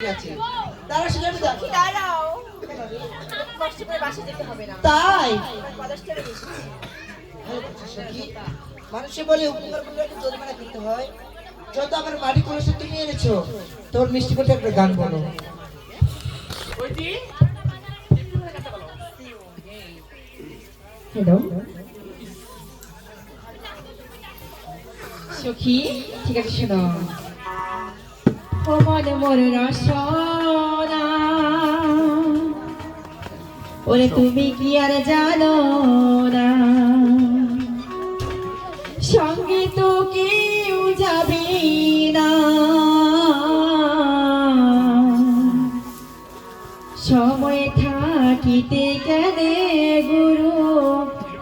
আছে তারা সেটা দেখো দাঁড়াও কষ্ট করে বাসা যেতে হবে না তাই কলেজ থেকে এসেছি সখী মানুষে বলে উপকার করলে একটু জরিমানা দিতে হয় যত আমার বাড়ি করেছে তুমি এনেছো তোর মিষ্টি করে একটা গান বলো হ্যালো সখী ঠিক আছে শোনো ও মনে মোর রসনা ওরে তুমি কি আর জানো না সঙ্গে তো কেউ যাবে না সময় থাকিতে কেনে গুরু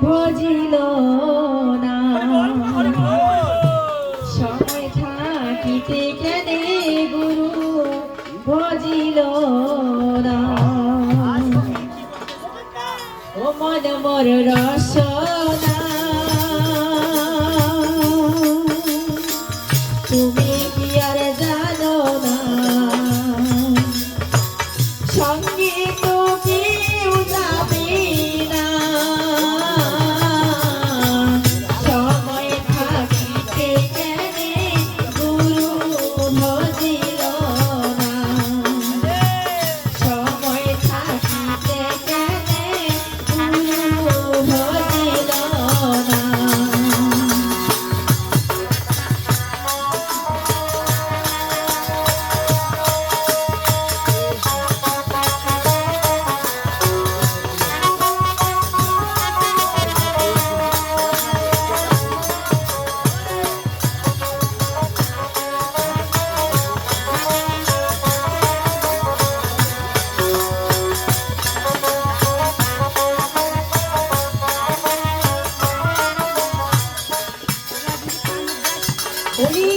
ভজিল না সময় থাকিতে কেনে গুরু ভজিল না ও মন মোর রসনা তুমি কি আর জানো না সঙ্গে তো কেউ যাবে না সময় থাকিতে কেনে গুরু ভজিল না সময় থাকিতে কেনে গুরু ভজিল না বলি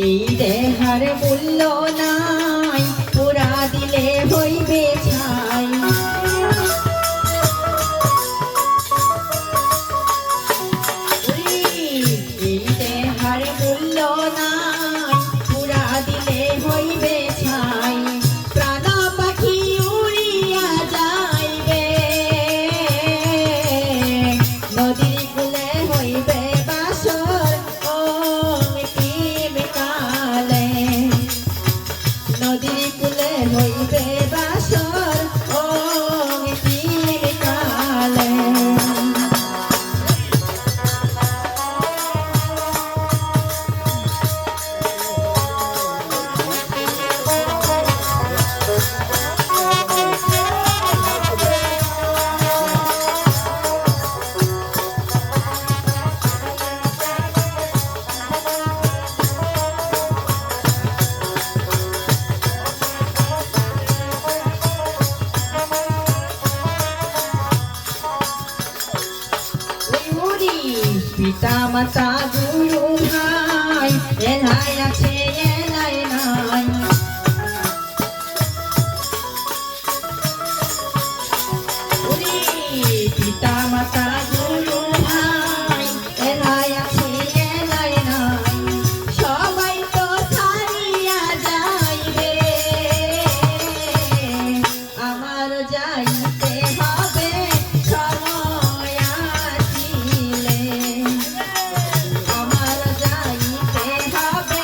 এই দেহার মূল্য নাই পুরা দিলে হইবে ছাই বলি এই দেহার মূল্য নাই পুরা দিলে হইবে ছাই প্রাণ পাখি উড়িয়া যাইবে নদীর কূলে হইবে বাসর নদীর কূলে হইবে বাসর ও কালে পিতা মাতা গুরু ভাই এলাই আছে এলাই নাই পিতা মাতা গুরু ভাই এলাই আছে এলাই নাই সবাই তো ছাড়িয়া যাইবে আমার যাইতে হবে সময় আসিলে আমার যাইতে হবে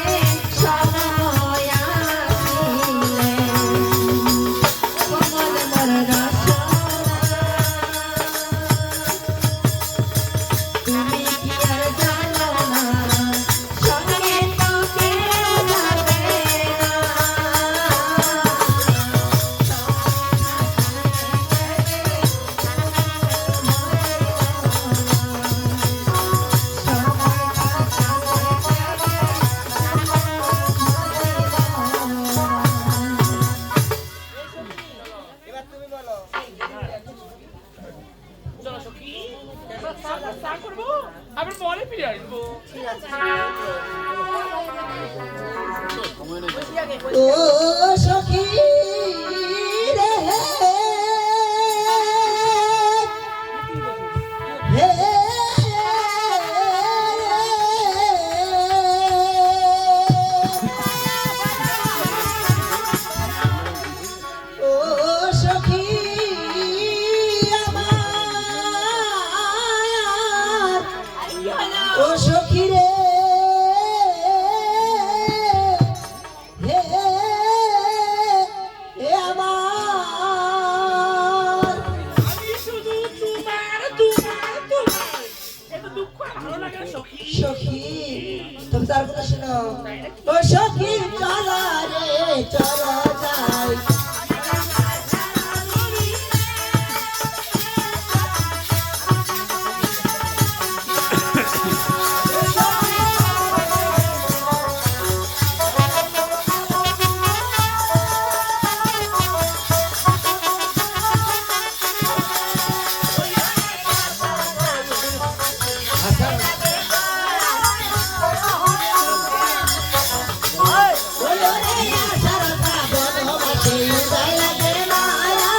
এই উদয় লাগে মায়া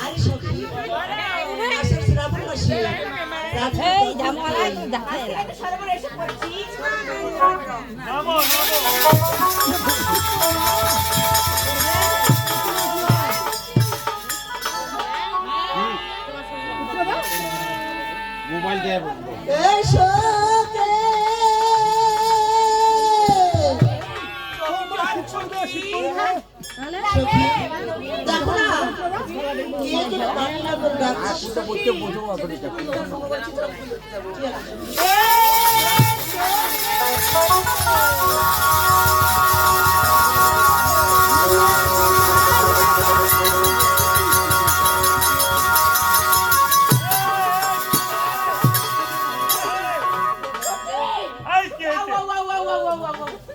আরে সখী আষাঢ় শ্রাবণ মাসে এই জামালা তো দেখায় সরবরে এসে পড়ছি মোবাইল দিয়ে এই সখী সখী দেখো না কে যেন বাংলা বলে ডাকছে বলতে বোঝো আসলে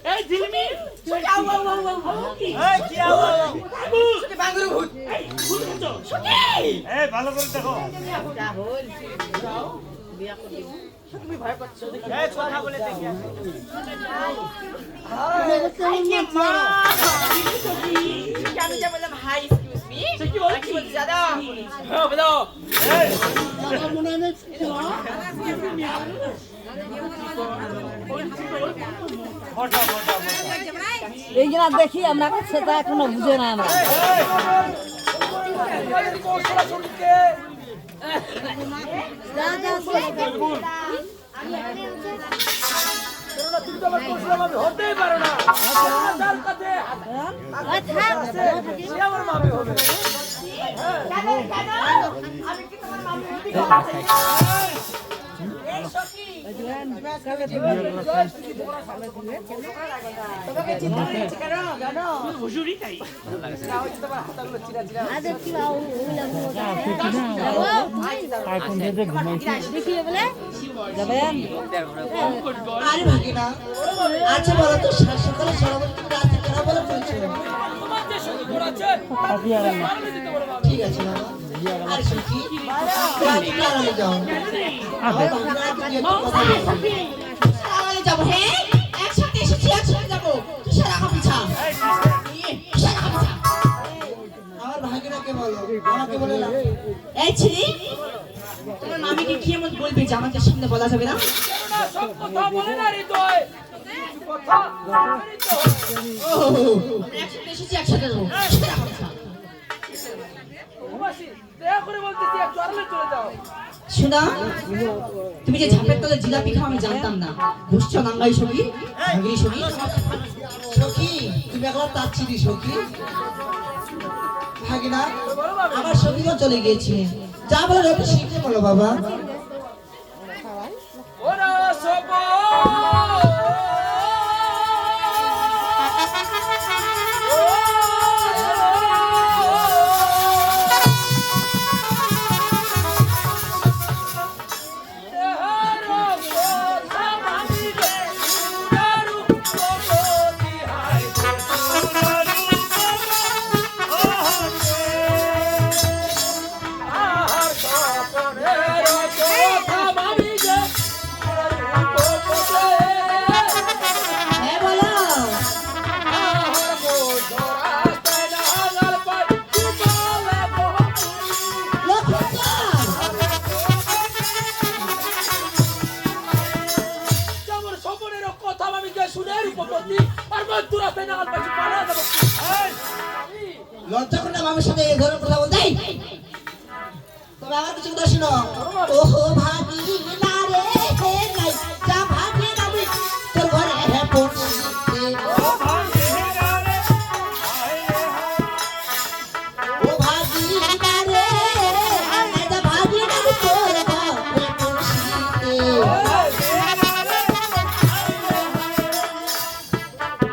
এই ঝিলমি আও আও আও আও কি এই কি আওয়াজ শুনে বাঙ্গুর ভূত এই ভুল করছো শুনে এই ভালো করে দেখো রাহুল যাও বিয়া করবি তুমি ভয় পাচ্ছ দেখি এই কথা বলে দেখি কেন যা বললাম হাই এক্সকিউজ মি কি বলছিস দাদা হ্যাঁ বলো এই ফটা ফটা এইগুলা দেখি আমরা সেটা এখনো বুঝে না আমরা হতেই পারো না যার কাছে সে আমার মামি হবে আমি কি তোমার মামি হতে এই সখী তোমাকে চিন্তা করছি কেন জানো হুজুরি তাই আরে ভাগিনা আচ্ছা বলো তো সকালে সরাবো রাতে কেন বলে বলছো তোমার যে সঙ্গে করেছে ঠিক আছে বাবা আরে সখী রাতে আড়ালে যাও আমার ভাগিনাকে গিয়ে একটু কথা বলবো আড়ালে যাবো হ্যাঁ একসাথে এসেছি একসাথে যাবো কিসের আগা পিছা কিসের আগা পিছা আমার ভাগিনাকে বলো আমাকে বলে না এই ছিরি তোমার মামিকে কি এমন বলবে যে আমাদের সামনে বলা যাবে না সব কথা বলে না হৃদয় কথা ও একসাথে এসেছি একসাথে যাবো কিসের আগা পিছা উমাসি দয়া করে বলতেছি একটু আড়ালে চলে যাও শোনা তুমি যে ঝাপের তলে জিলাপি খাও আমি জানতাম না বুঝছো নাঙ্গাই সখী ভাগিনী সখী সখী তুমি একবার তাচ্ছিলি সখী ভাগিনা আমার সখীও চলে গিয়েছে যা বলো যত শিখতে বলো বাবা ওরা সব হ্যাঁ বলো লজ্জা করে না মামের সাথে এই ধরনের কথা বলতে তবে আমার কিছু কথা শোনো ওহো ভাগিনা রে হে নাই যা ভাগিনা আমি তোর ঘরে হে পড়ছি ও ভাগিনা রে যা ভাগিনা আমি তোর ঘরে পড়ছি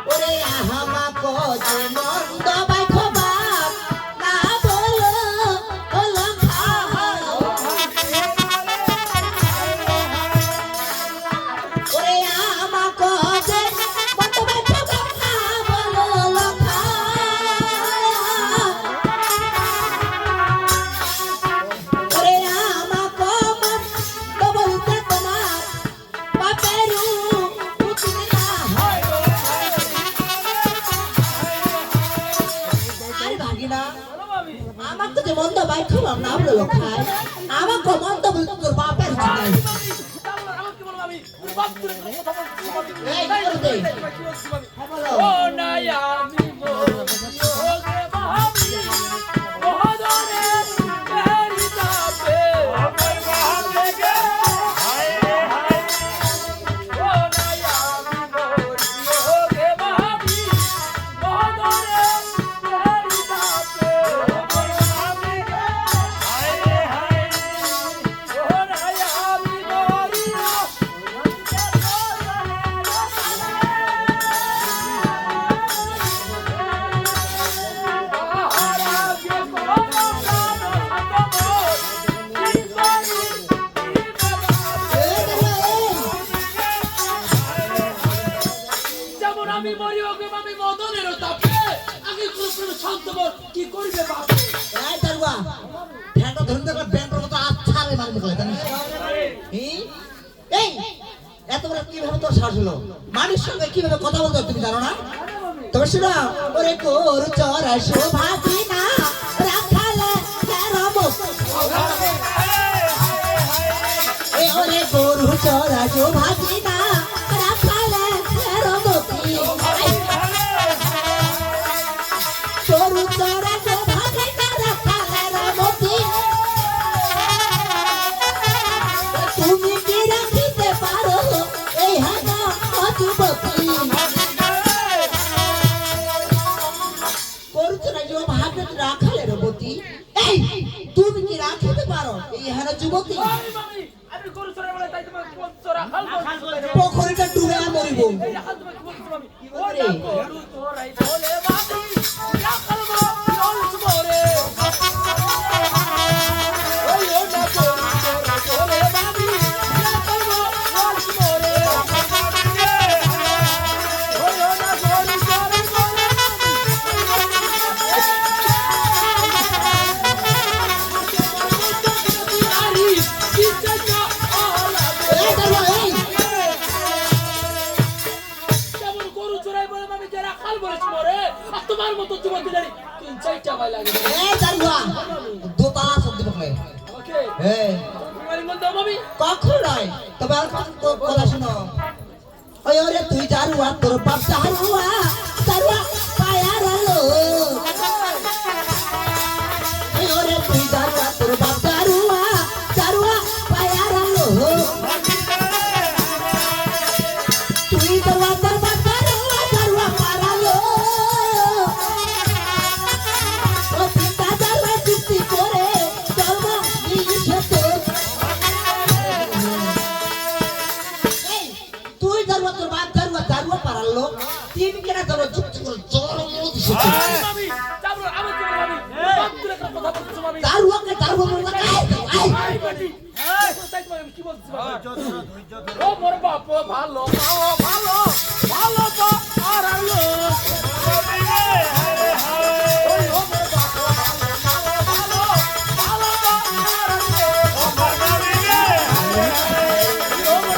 ওরে আহামা কজে মন্দ বাই খবাব না বলো হলো খাও বাপ তুলে কথা বলছি মামি এই কি করতে কি বলছি মামি বলো ও নাই আমি ওকে ভাবি মহাদরে তেরি যাবে আমার ভাবে গে হায় হায় ও নাই আমি ওকে ভাবি মহাদরে তেরি যাবে আমার ভাবে গে হায় হায় ও নাই আমি যেমন আমি মরি ওকে আমি মদনের তাপে আগে কোনো শান্ত বল কি করবে বাপে এই তারবা ফ্যানটা ধরে দেখো ব্যান্ডের মতো আচ্ছা রে মারতে গেলে জানিস এই এত বড় কিভাবে তোর শ্বাস হলো মানুষের সঙ্গে কিভাবে কথা বলতে হয় তুমি জানো না তবে শোনো ওরে গরু চড়া শোভাতি না রাখালে কেরম এই ওরে গরু চড়া শোভাতি না রাখালে কেরম গরু চড়া শোভাতি না রাখালে রমতি তুমি কি রাখিতে পারো এই হানা অযুবতী করছো না যে ভাবে রাখালে রবতী এই তুমি কি রাখিতে পারো এই হানা যুবতী ওই মামি আমি গরু চড়াই বলে তাই তোমার কোন চড়া খাল বলছো পোখরিটা ডুবে মরিব এই হাত তোমাকে বলছো মামি ও না গরু চড়াই বলে মামি রাখাল বলে ওই ও না গরু চড়াই বলে মামি রাখাল বলে ওই ও না গরু চড়াই বলে আরি কিচ্ছা আলা এই দেখো এই যেমন গরু চড়াই বলে মামি যারা খাল বলেছি মরে আর তোমার মতো যুবক দিলারি তিন চারটা ভাই লাগে এই জানুয়া দোতলা সব দিব কে ওকে এই তোমার মন দাও মামি কখন নয় তবে আর কথা শুনো ওই ওরে তুই জারুয়া তোর বাপ জারুয়া জারুয়া পায়ার আলো ওই ওরে তুই জারুয়া তোর বাপ জারুয়া জারুয়া পায়ার আলো তুই জারুয়া তোর বাপ জারুয়া জারুয়া পারালো ও পিতা জারুয়া চুক্তি করে জন্ম দিয়েছে তোর এই তুই জারুয়া তোর বাপ জারুয়া জারুয়া পারালো তিন কেনা জারুয়া চুক্তি করে জন্ম দিয়েছে মামি তারপর আমি কি বলবো মামি বাপ তুলে কথা বলছো মামি জারুয়াকে জারুয়া বলবা আই আই বাটি তাই তোমাকে কি বলছো মামি ও মোর বাপ ভালো ভালো ভালো তো আর আলো ওই ও মোর বাপ ভালো ভালো তো আর আলো ও মোর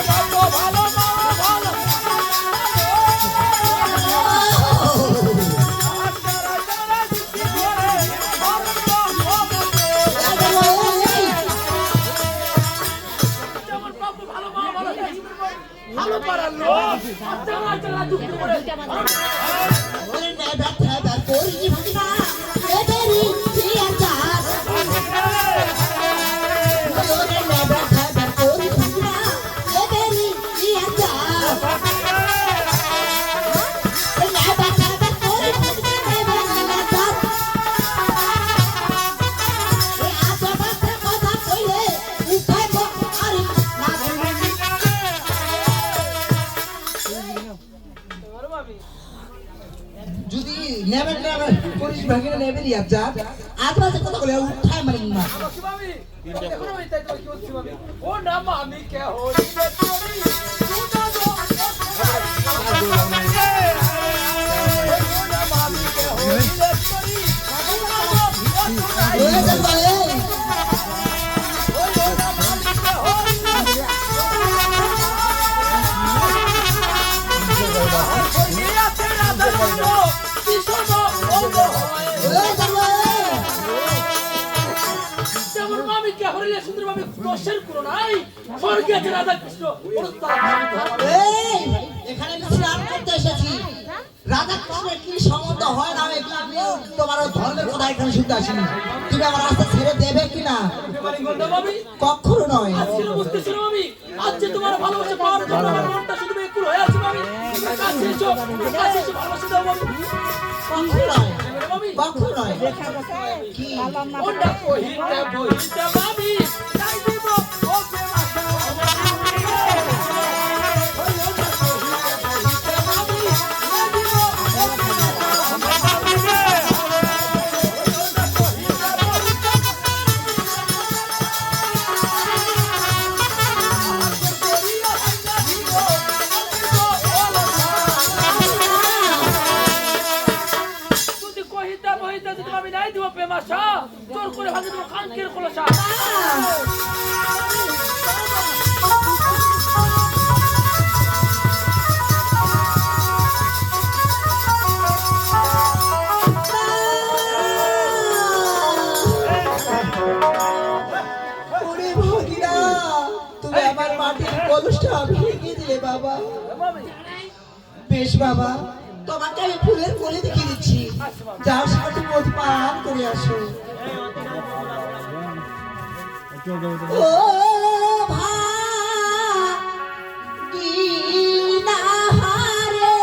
বাপ ভালো ভালো যেমন বাপ ভালো মা ভালো ভালো পারালো চালা চালা যুক্ত করে ওরে না ব্যথা দা করি ভাগনা এদেরি চিয়া চার ওরে না ব্যথা দা করি ভাগনা এদেরি চিয়া চার ওরে না ব্যথা দা করি ভাগনা এদেরি চিয়া চার এ আজা বাসে কথা কইলে উঠাইব আরে না মামি যদি নেবেন না পুলিশ ভাগিনা নেবেন ইয়াজা আজবাজে কথা বলে উঠায় মারি না কি মামি দেখো না তাই তোমাকে কি বলছি মামি ও না মামি কে হলি রে তোরি সুনা দো ও না মামি কে হলি রে তোরি সুনা দো ওই দেখো এই ও না মামি কে হলি ইয়া তেরা দরবানো কিশোর ও হয় ওই দেখো এই যেমন মামি কে হলি সুন্দর আমি দোষের কোনো নাই স্বর্গে আছে রাধা কৃষ্ণ এই এখানে আমি স্নান করতে এসেছি রাধা কৃষ্ণের কি সম্বন্ধ হয় না এগুলো আমি তোমার ধর্মের কথা এখানে শুনতে আসিনি তুমি আমার রাস্তা ছেড়ে দেবে কিনা কখনো নয় আজকে বুঝতেছি না আমি আজকে তোমার ভালোবাসা পাওয়ার জন্য আমার মনটা শুধু বেকুল হয়ে আছে আমি কাছে এসো ভালোবাসা দাও আমি কখনো নয় কখনো নয় কি ওটা কহিতে বহিতে আমি তাই দিব ওকে মাথা আমি নাই দিব প্রেমাশা তোর করে ভাঙে দেবো কানকের কলসা ওরে ভগিনা তুমি আমার মাটির কলসটা ভেঙে দিলে বাবা বেশ বাবা তোমাকে আমি ফুলের গলি দেখিয়ে দিচ্ছি যাও সাথে মধু পান করে আসো ও ভাগিনা হারে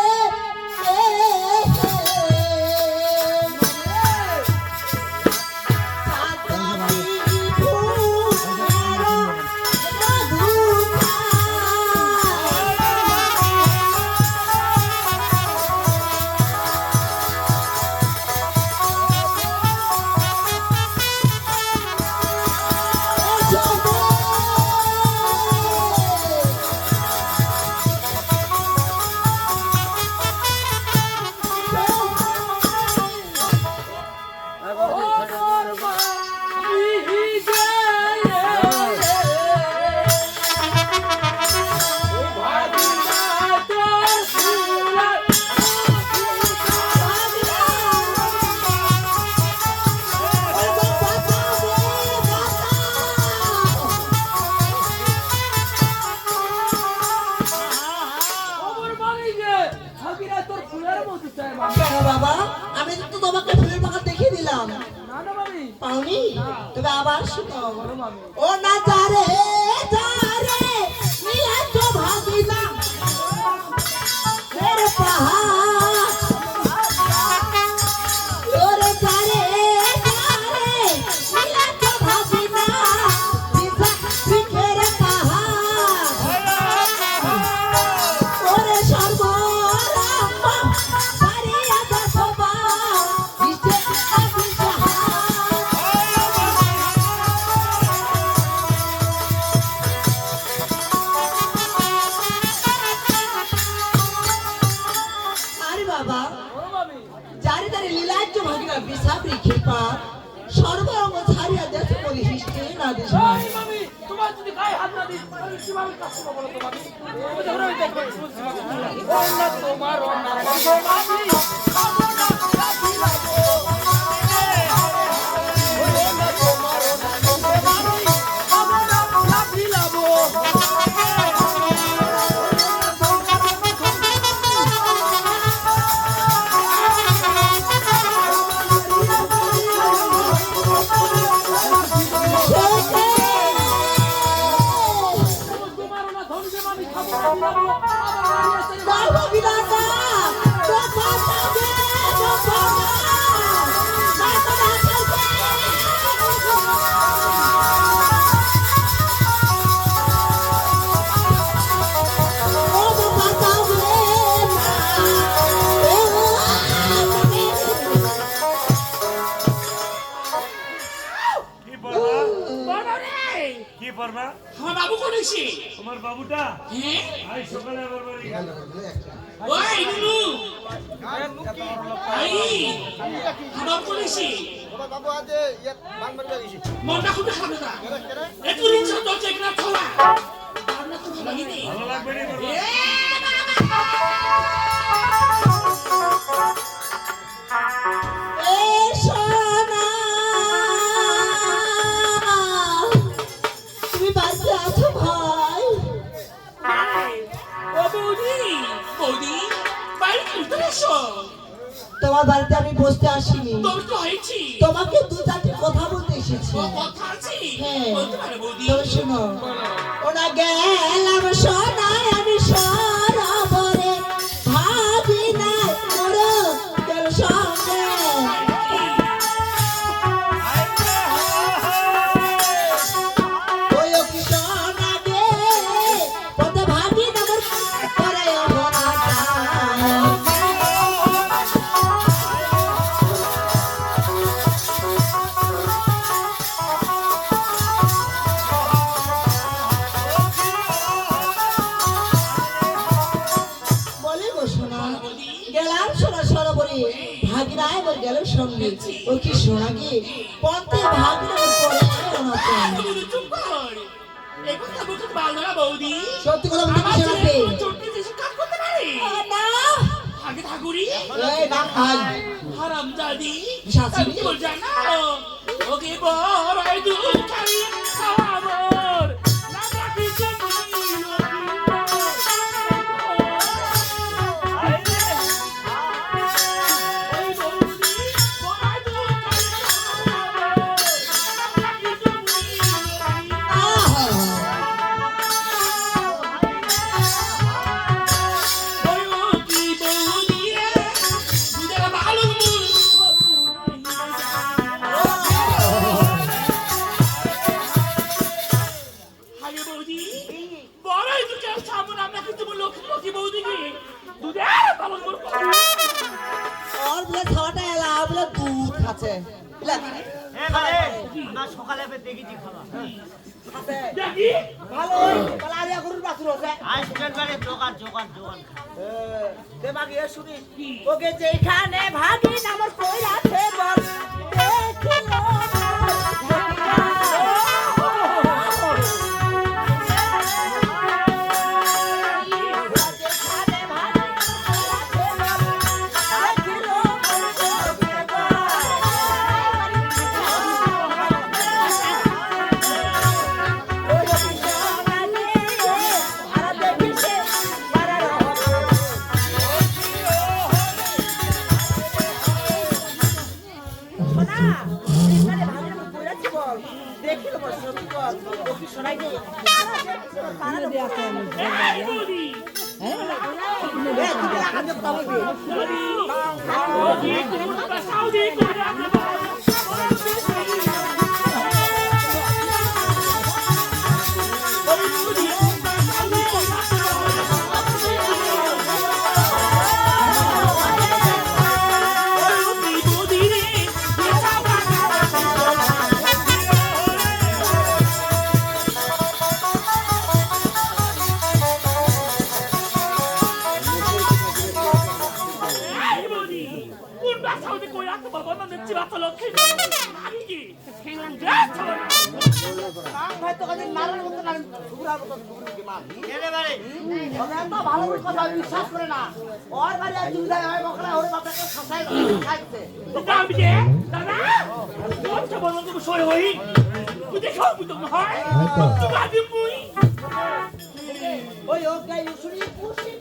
বাবা আমি তো তোমাকে ফুলের বাগান দেখিয়ে দিলাম পাওনি তবে আবার শুনো ও না যারে যারে নিয়ে তো ভাগিনা মেরে পাহাড় ওরে যারে যারে নিয়ে তো ভাগিনা দিশা শিখেরে পাহাড় ওরে সর্বরাম্মা সারিয়া দশবা দিশে আদিশা আরে বাবা যারে যারে লীলাজ্য ভাগিনা বিষাবরি খেপা সর্বরঙ্গ ছাড়িয়া দেশ বলি হিষ্টে না দেশ তোমার যদি গায়ে হাত না দিই তাহলে কিভাবে কাজ করবো বলো তোমাকে তোমার কি পড়বা আমার বাবু কোন এসে তোমার বাবুটা হ্যাঁ আই সকালে আবার বাড়ি গেল ওই নুনু আই আমার কোন এসে বাবু আজ বাংবার গেছি মনটা খুব খারাপ না একটু রুম সাথে দরজা একলা খোলা আমরা তো ভালো লাগেনি ভালো লাগবে না বাবা এ সোনা বসো। তোমার বাড়িতে আমি বসতে আসিনি, তোর তো হয়েছি। তোমাকে দু চারটি কথা বলতে এসেছি। ও কথা আছে? হ্যাঁ। বলতে পারো বৌদি। তবে শোনো, ওরা গেলাম সোনায় আমি সরবরে, ভাবি না মোর গেল সঙ্গে। ওই কি সোনা গে, পথে ভাবি না মোর করে ভরাটা। বলি গো সোনা, গেলাম সোনা সরোবরে, ভাগিনা এবার গেল সঙ্গে। ও কি সোনা গে, পথে ভাগিনা করে অনাথন। তুমি চুপ কর। এই কথা বলতে পারলো না বৌদি। সত্যি কথা বলতে কি আমার শোনাবে? ছেলে চোটকে যে কাজ করতে পারে। না, আগে ঠাকুরি। এই না খাই। হারামজাদি। শাশুড়ি। আমি বল জানো, ওকে বড় এই দুধ খাইয়ে খাওয়াবর। নাম রাখিছে মনির ওই বৌদি, বড় দুধ খাইয়ে খাওয়াবর। নাম রাখিছে মনির আহা, ওই ও কি বৌদি রে, দুধের ভালো মূল আগে বৌদি, বড়ই দুধের সামনে আমরা কিন্তু লক্ষ্মী বৌদিকে দুধের ভালো মূল ওর বলে খাওয়াটা এলা, বলে দুধ খাচ্ছে। বুঝলা? সকালে দেখেছি খাওয়া দেখি ভালো বলা আরে গরুর বাছুর আছে জোগান জোগান জোগান দে মাগি এ শুনি ওকে যেখানে ভাগি নামর কই আছে বল দেখিলো এই বৌদি সাউদি করে ভাই তো কাজে মারার মতো না ঘুরার মতো ঘুরে মা ভালো কথা বিশ্বাস করে না ওর বাড়ি আজ দুধাই হয় বকরা ওর বাপকে খাসাই খাইছে ওই ওকে শুনি পুষি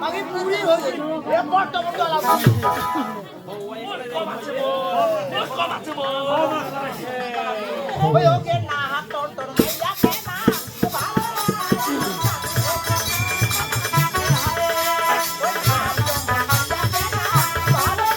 আগে পুরি হয়ে গেল এ বড় বড় লাগা ওই ওকে না হাত তোর তোর মাইয়া কে না ভালো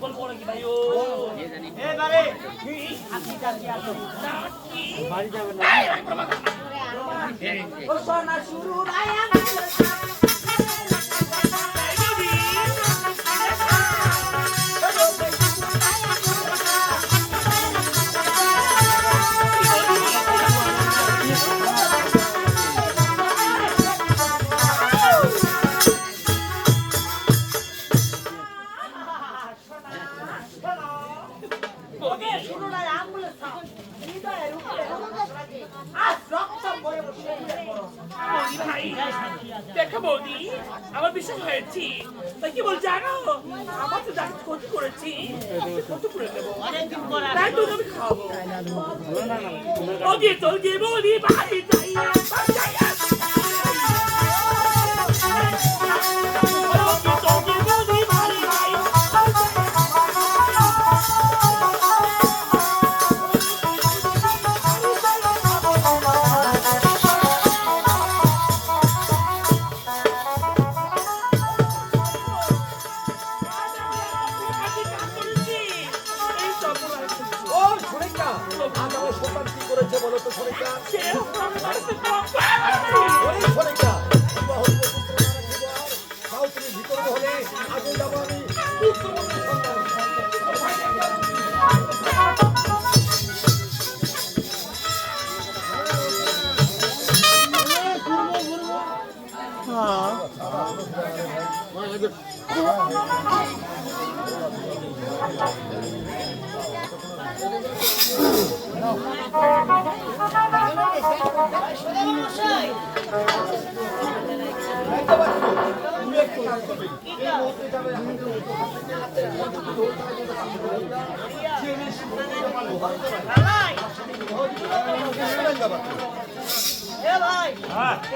বল পড়ে কি ভাই ও এবারে হাতি যাচ্ছি আসো বাড়ি যাবে না ও সোনা শুরু রায়া দেখা বৌদি আমার বিশ্বাস হয়েছি তাই কি বল জানো আমার তো ডাক্তার ক্ষতি করেছি কত করে দেবো অনেকদিন পর তাই তো আমি খাবো বৌদি চল গিয়ে বৌদি বাড়ি যাই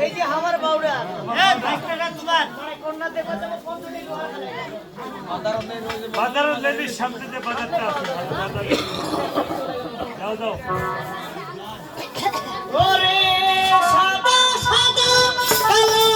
এই যে আমার বাউরা এই ভাইটা তোমার কন্যা দেখো তুমি কোন দিকে বাজারের লেডির সামনে যে বাজারটা আছে বাজারে যাও যাও ওরে সাদা সাদা কালো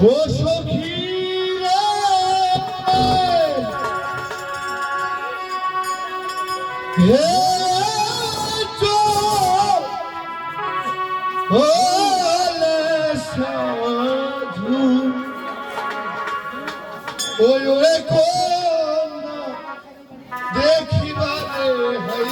ও সখী রে হে চো ওলে সাধু ওই ওরে কোন দেখিবারে হই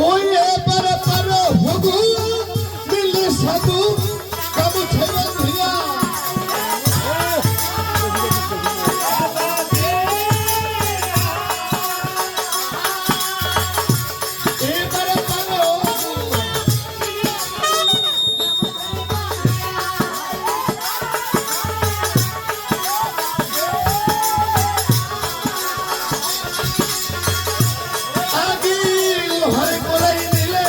ওই এবারে পারে হগু মিলে সাধু কাম ছেড়ে দিয়া এবারে পারে আগে হরে কোলাই দিলে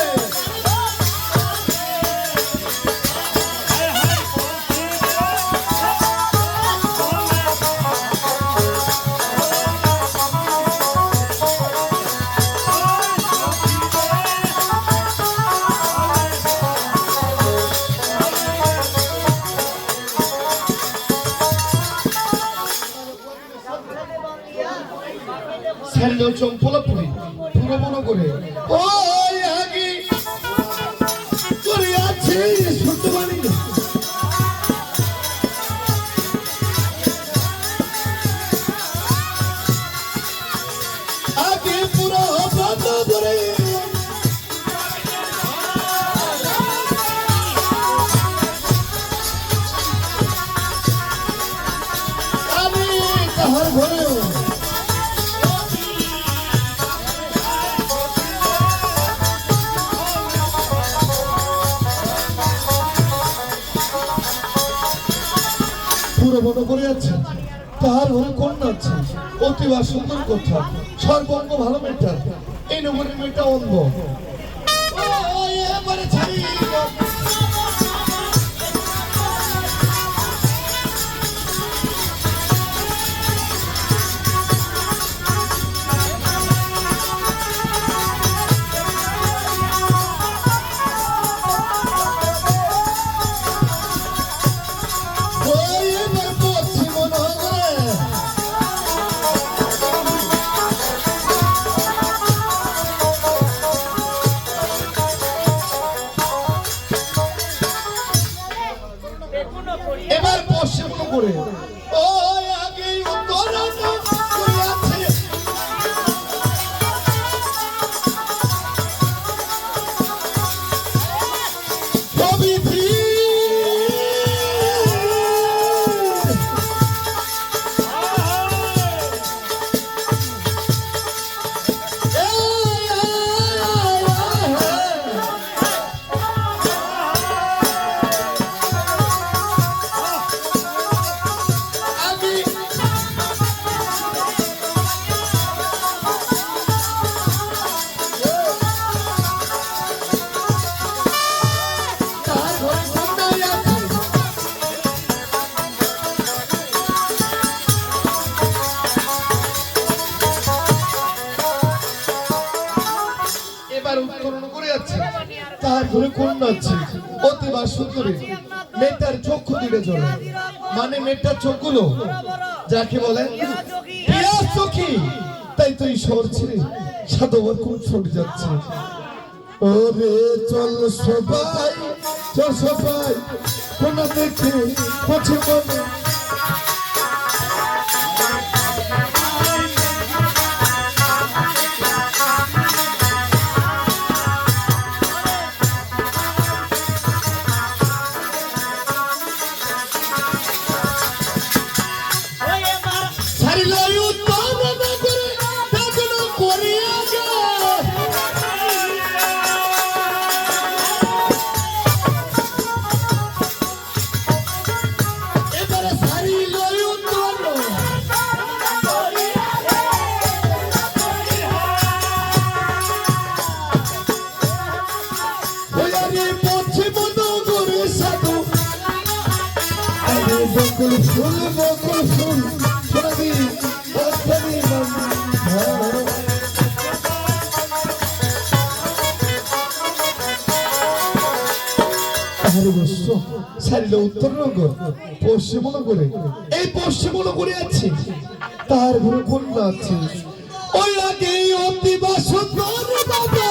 ছেড়ে চম্পলা পুরি পুরো মনে করে ওই আগে শুনতে পারি আগে পুরো বন্ধ করে আমি তাহার ঘরে পুরো মনে করে আছে তাহার ঘরে কন্যা আছে অতিবা সুন্দর কথা সর্বঙ্গ ভালো মেয়েটা এই নগরের মেয়েটা অন্ধ এবারে ছাড়ি এবার পশ্চিম করে ও আগে উত্তর আছে প্রভৃতি এবার উত্তরণ করে যাচ্ছে তার ঘরে কন্যা আছে অতিবা সুন্দরী মেয়েটার চক্ষু দিকে চলে মানে মেয়েটার চোখগুলো যাকে বলে পিয়াস চোখি তাই তো এই শহর ছেড়ে সাধুবার কোন ছুটে যাচ্ছে ওরে চল সবাই কন্যা দেখে পছে মনে বকুল ফুল সোনাদি সারিল উত্তর নগর পশ্চিম নগরে এই পশ্চিম নগরে আছে তার ঘরে কন্যা আছে ওই আগে অতিবা সুন্দর বাবা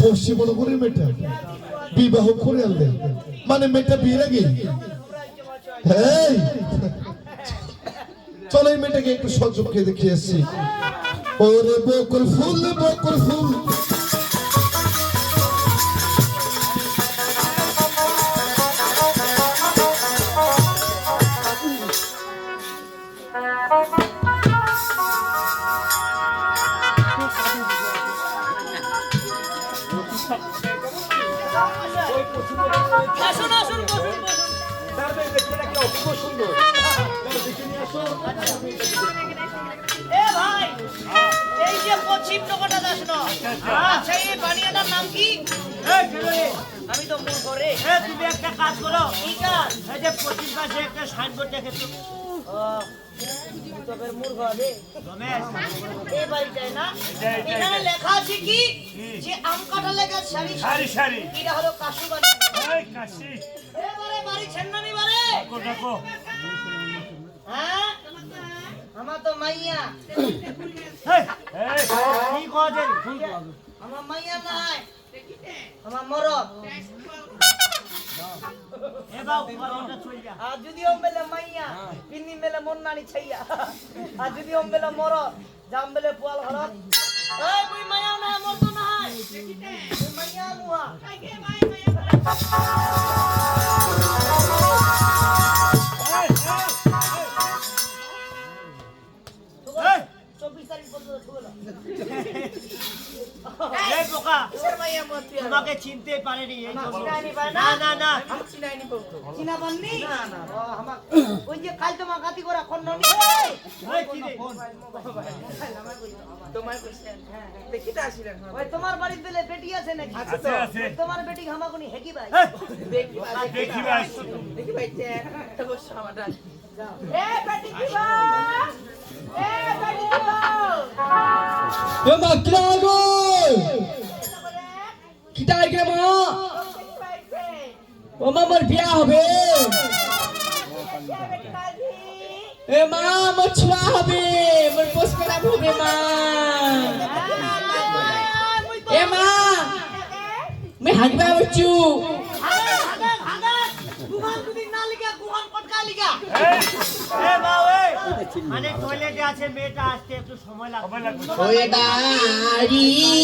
পশ্চিম নগরের মেয়েটা বিবাহ করে আনলেন মানে মেয়েটা বিয়ের আগে চলো এই মেয়েটাকে একটু সচক্ষে দেখিয়ে আসছি ওরে বকুল ফুল এ ভাই এই যে পশ্চিম নগরটা দাস না আচ্ছা এই মন করে তুমি একটা কাজ করো কি কাজ এই যে 25 মাসে একটা সাইনবোর্ড দেখে তো তবে মূর্খ হবে রমেশ এই বাড়িটায় না এইটাই। এখানে লেখা আছে কি যে আম কাটা লেখা সারি সারি সারি এটা হলো কাশুবাড়ি এই কাশি এবারে বাড়ি ছেন্নানি বারে ডাকো ডাকো হ্যাঁ আমার তো মাইয়া এই এই কি কইছে আমার মাইয়া নাই আমার মরদ এ বাউ ওটা চল যা আর যদি ওম বেলে মাইয়া পিন্নি বেলে মন্নানি ছাইয়া আর যদি ওম বেলে মরদ জাম বেলে পোয়াল হরত এই মুই মাইয়া না মরদ নাই মুই মাইয়া লুহা এই 24 তারিখ পর্যন্ত ঠুকলো এই বোকা কিসের মাইয়া মরতি তোমাকে চিনতে পারেনি এই জন্য। চিনাইনি পারে না না না আমি চিনাইনি বলতো চিনা পাননি না না ও আমার ওই যে কাল তোমার গাতি করা খন্ডনি এই কি রে তোমার কইছেন হ্যাঁ দেখিতে আসিলেন ওই তোমার বাড়িতে দিলে বেটি আছে নাকি আছে আছে তোমার বেটি হামাগুনি হেকি ভাই এই, দেখি ভাই দেখি ভাই দেখি ভাই তো বস আমাটা এ বেটি কি ভাই এ বেটি কি ভাই এ মা কিরাগো কিটাই গে মা ও মা মোর বিয়া হবে এ মা মোর ছুয়া হবে মোর পোষ করাব হবে মা এ মা মে হাগবা বচু এ বাউ এই মানে টয়লেটে আছে মেয়েটা আসতে একটু সময় লাগবে সবাই লাগবে ওই বাড়িটা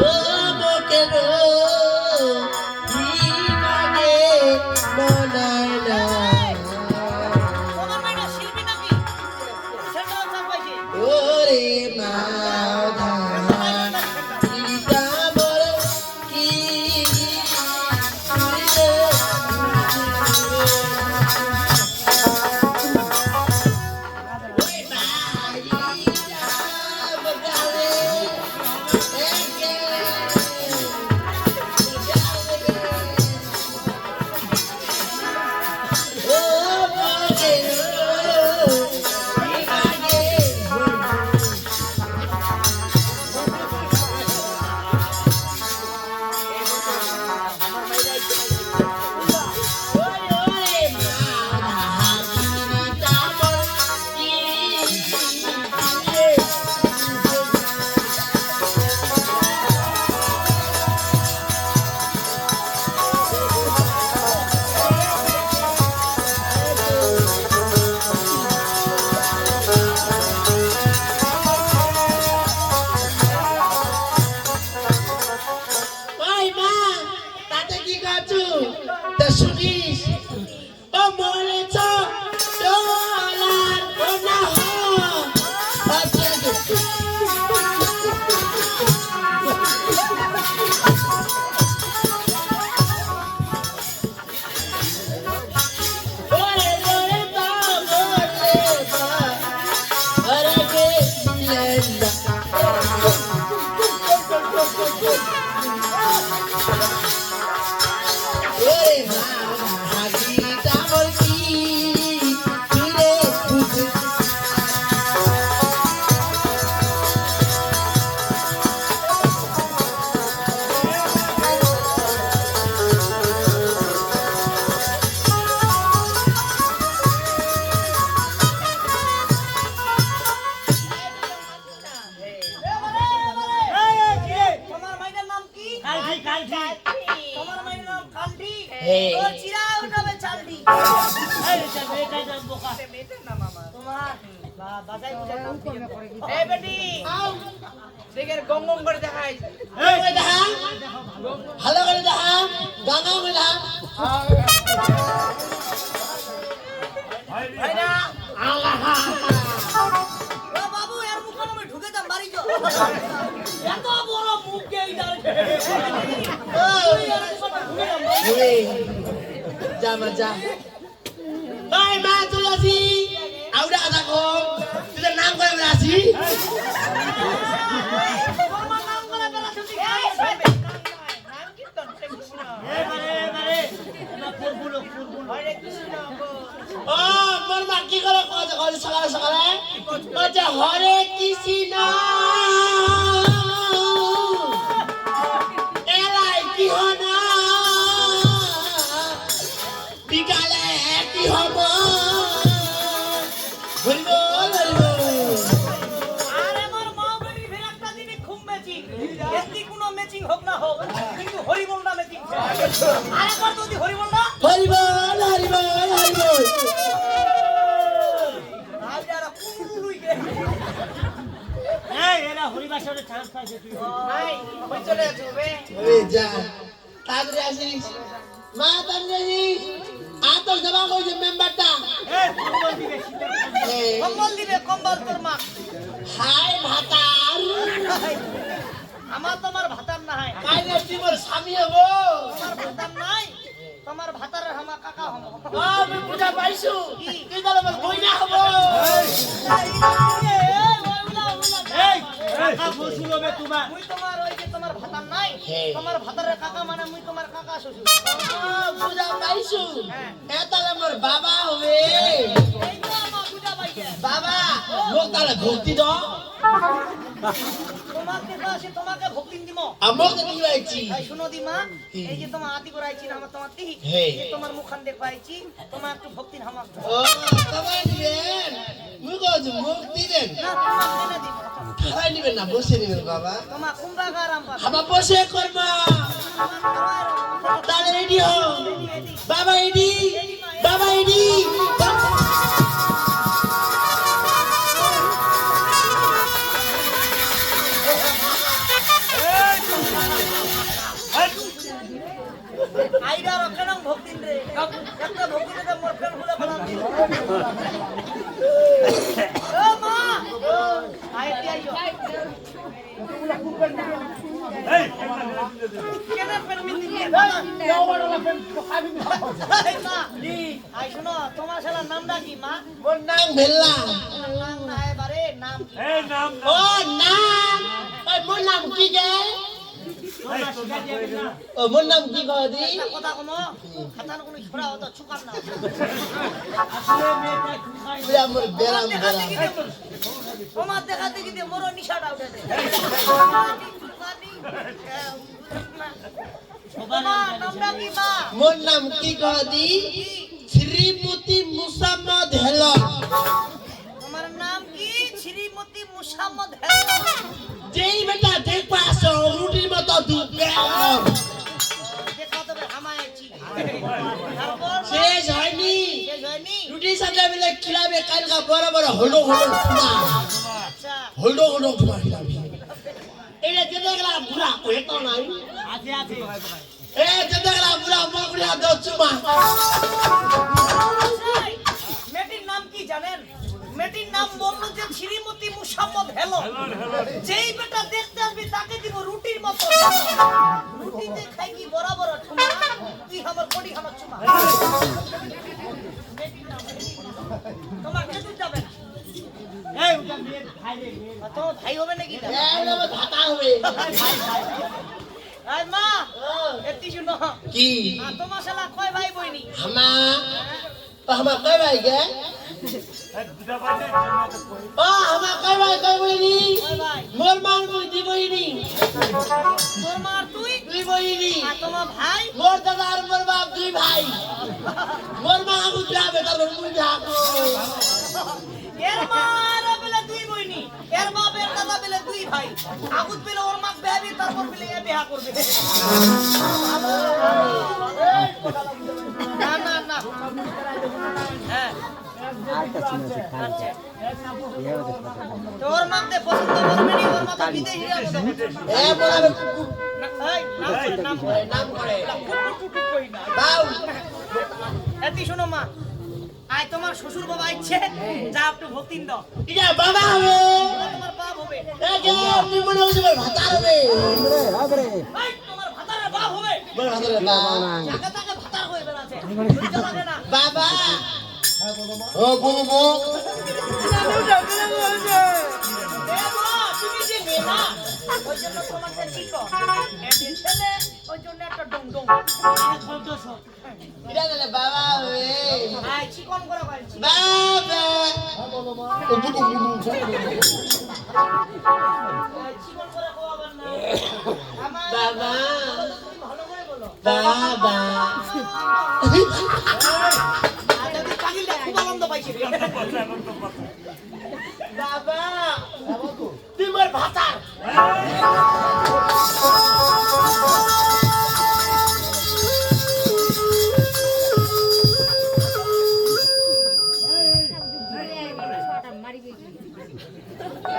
ও মোকের বিমানে মনায় না ওরে মাধা সীতা মোর কি ওই মা তাতে কি করছো তা শুনিস ও মরেছ ডলার ও না আচ্ছা ওরে ওরে বাবা ওরে বাবা আরে কে লেন্দা ওরে মা গীতা বলছি ফিরে বুঝি এই এই কি রে তোমার মাইনের নাম কি কালঠি কালঠি তোমার মাইনের নাম কালটি হ্যাঁ। তোর চিরা উঠাবে চালটি এই এটা মেয়েটাই নাম বোকা তোমার বাজাই বুঝাই নাম কি এই বেটি দেখের গং গং করে দেখাই এই ওই দেখা ভালো করে দেখা গানা করে দেখা ভাই না ও বাবু এর মুখ আমি ঢুকে যাম বাড়ি যা এত বড় মুখ কে ইদার ওরে যা মা যা ওই মা তুই আসি আউডা কথা কম তুই নাম করে আসি ও মোর মা কি করে কয় সকালে সকালে বলছে হরে কৃষ্ণ এলাই কি হনা বিকালে কি হব হরিবল হরিবল আরে আমার মা বলি ফের একটা দিনে খুব ম্যাচিং এমনি কোনো ম্যাচিং হোক না হোক কিন্তু হরিবলটা ম্যাচিং আরে কর যদি হরিবলটা হরিবল হরিবল হরিবল আর যারা কুলুলুই গে এই এরা হরিবাসরে চান্স পাইছে তুই ভাই কই চলে যাবে ওরে যা তাড়াতাড়ি আসিস মা তাড়াতাড়ি আতো জমা কইছে মেম্বারটা এই কম্বল দিবে শীতের কম্বল দিবে কম্বল তোর মা হাই ভাতার আমার তোমার ভাতার না হয় কাইলে টিমর স্বামী হবো তোমার ভাতার নাই তোমার ভাতারের হামা কাকা হম আমি বুঝা পাইছো কি দলে বল বইনা হবো এই কাকা শ্বশুর হবে তোমার মুই তোমার ওই যে তোমার ভাতার নাই তোমার ভাতারের কাকা মানে মুই তোমার কাকা শ্বশুর বুঝা পাইছো এতালে মোর বাবা হবে এই তো আমার বুঝা পাইছে বাবা মোক তালে ভক্তি দাও তোমাকে কাছে তোমাকে ভক্তি দিব আমক কি হইছি এই শুনো দি মা এই যে তোমার আদি করাইছি না আমার তোমার তিহি হে। এই যে তোমার মুখখান দেখাইছি তোমার একটু ভক্তি হামা ও তোমার দিবেন মুই কইছি মুক্তি দেন না তোমার দেনা দিব খাই নিবেন না বসে নিবেন বাবা তোমার কুম্ভাগারাম পাবে হাবা বসে করবা তাহলে রেডি হও বাবা রেডি বাবা রেডি আইডা রক্ষণম ভক্তিন রে একটা ভক্তি রে মোর ফের ফুলে ফলাম দিল ও মা আইতে আইও কেনে ফের মিতি দিয়ে বাবা এই মা আই শুনো তোমার শালা নামটা কি মা মোর নাম ভেল্লা তোমার নাম না এবারে নাম কি এই নাম ও নাম ওই মোর নাম কি গে তোমার শিখা দিবি না ও মোর নাম কি কয় দি একটা কথা কমো খাতান কোনো ছোড়া হতো চুকাম না আসলে মেয়েটা খুশাই তুই আমার বেরাম বেরাম তোমার দেখা দেখি দিয়ে মোর নিশাটা উঠে দে নামটা কি মা মোর নাম কি কয় দি শ্রীমতী মুসাম্মদ হেলো তোমার নাম কি শ্রীমতী মুসাম্মদ যেই বেটা দেখ পাস রুটির মতো দুবে দেখা তবে হামাইছি তারপর শেষ হয়নি শেষ হয়নি রুটির সাথে মিলে খিলাবে কালকা বড় বড় হলো হলো ফুলা আচ্ছা হলো হলো ফুলা খিলাবে এটা যেতে গেলা বুড়া কই তো নাই আছে আছে এ যেতে গেলা বুড়া মগুড়া দচুমা মেয়েটির নাম কি জানেন মেয়েটির নাম বললো যে শ্রীমতী মুসাম্মদ হেলো যেই বেটা দেখতে আসবি তাকে দিব রুটির মতো রুটিতে খাই কি বরাবর ঠুমা তুই আমার কোটি খাবার চুমা তোমার কে তুই যাবে এই ওটা মেয়ে ভাই রে তো ভাই হবে নাকি এই না ভাতা হবে আই মা এতি শুনো কি তোমার শালা কয় ভাই বইনি হামা হামা কই ভাই গে দুটা বাজে ও হামা কই ভাই কই বইনি কয় ভাই মোর মান বই দি বইনি তোর মার তুই দুই বইনি আর তোমার ভাই মোর দাদা আর মোর বাপ দুই ভাই মোর মা গুজরাবে তারপর মুই যাবো এর মার বেলা দুই বইনি এর বাপের দাদা বেলা দুই ভাই আগুত বেলা ওর মা বেবি তারপর বেলা এ বিয়া করবে না না না হ্যাঁ আচ্ছা তোর মাকে পছন্দ করবে নি ওর মা তো বিদেশি যাবে এ বলাবে নাম করে নাম করে টুটু কই না দাও এতি শোনো মা আয় তোমার শ্বশুর বাবা ইচ্ছে যা একটু ভক্তিন দাও ইয়া বাবা হবে তোমার বাপ হবে এ কে তুমি মনে হচ্ছে ভাতা হবে এই তোমার ভাতারের বাপ হবে মোর ভাতা হবে টাকা টাকা ভাতার হয়ে বেড়াচ্ছে বুঝতে লাগে না বাবা ও বুবু এ মা তুমি যে মেয়ে না ওই জন্য তোমাকে চিকন এটি ছেলে ওই জন্য একটা ডং ডং এটা গেলে বাবা রে আই চিকন করে বলছি বাবা চিকন করে কোয়াবার না আমার বাবা তুমি ভালো করে বলো বাবা আজ আমি পাগলটা খুব আনন্দ পাইছি বাবা তুই মোর ভাতার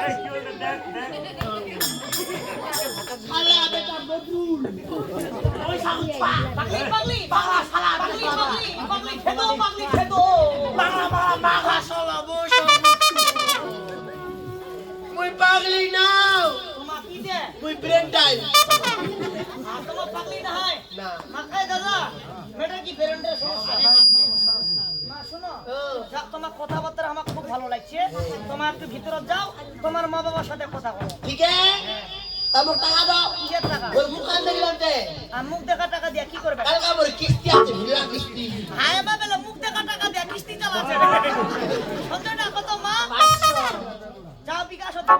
এই কি হলো দেখ দেখ শালা বেটা বদরুল ওই সাউন্ড পা পাগলি পাগলি বাংলা শালা পাগলি পাগলি পাগলি খেদো বাংলা বাংলা মাগা শালা বস মুই পাগলি নাও তোমা কি দে মুই ব্রেন টাইম আর তোমা পাগলি না হয় না মাকায় দাদা মেয়েটা কি ফেরেন্ডের সমস্যা মা শোনো যা তোমার কথাবার্তা আমার খুব ভালো লাগছে তোমার একটু ভিতরে যাও তোমার মা বাবার সাথে কথা বলো ঠিক আছে আমার টাকা দাও কিসের টাকা ওই মুখান দেখি বলতে আর মুখ দেখা টাকা দিয়ে কি করবে কালকে আমার কিস্তি আছে ভিড়া কিস্তি হায় বাবেলা মুখ দেখা টাকা দিয়ে কিস্তি চালাচ্ছে সন্ধ্যা কত মা যাও বিকাশ হতো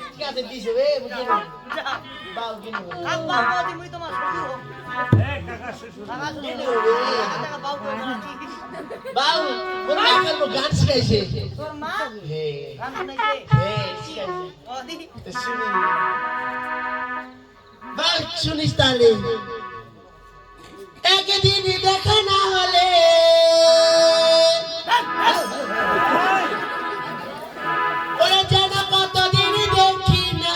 ঠিক আছে দিস রে বুঝলি যাও বাউ কিনে কাক বাবা দি মুই তোমার শ্বশুর এই কাকা শ্বশুর টাকা কিনে টাকা বাউ তো বাউ মোর কাকার মো গান শিখাইছে তোর মা হে গান শুনাইছে হে শিখাইছে ও দি শুনি বাউ শুনিস তাহলে একদিন দেখা না হলে ওরা যেন কতদিন দেখি না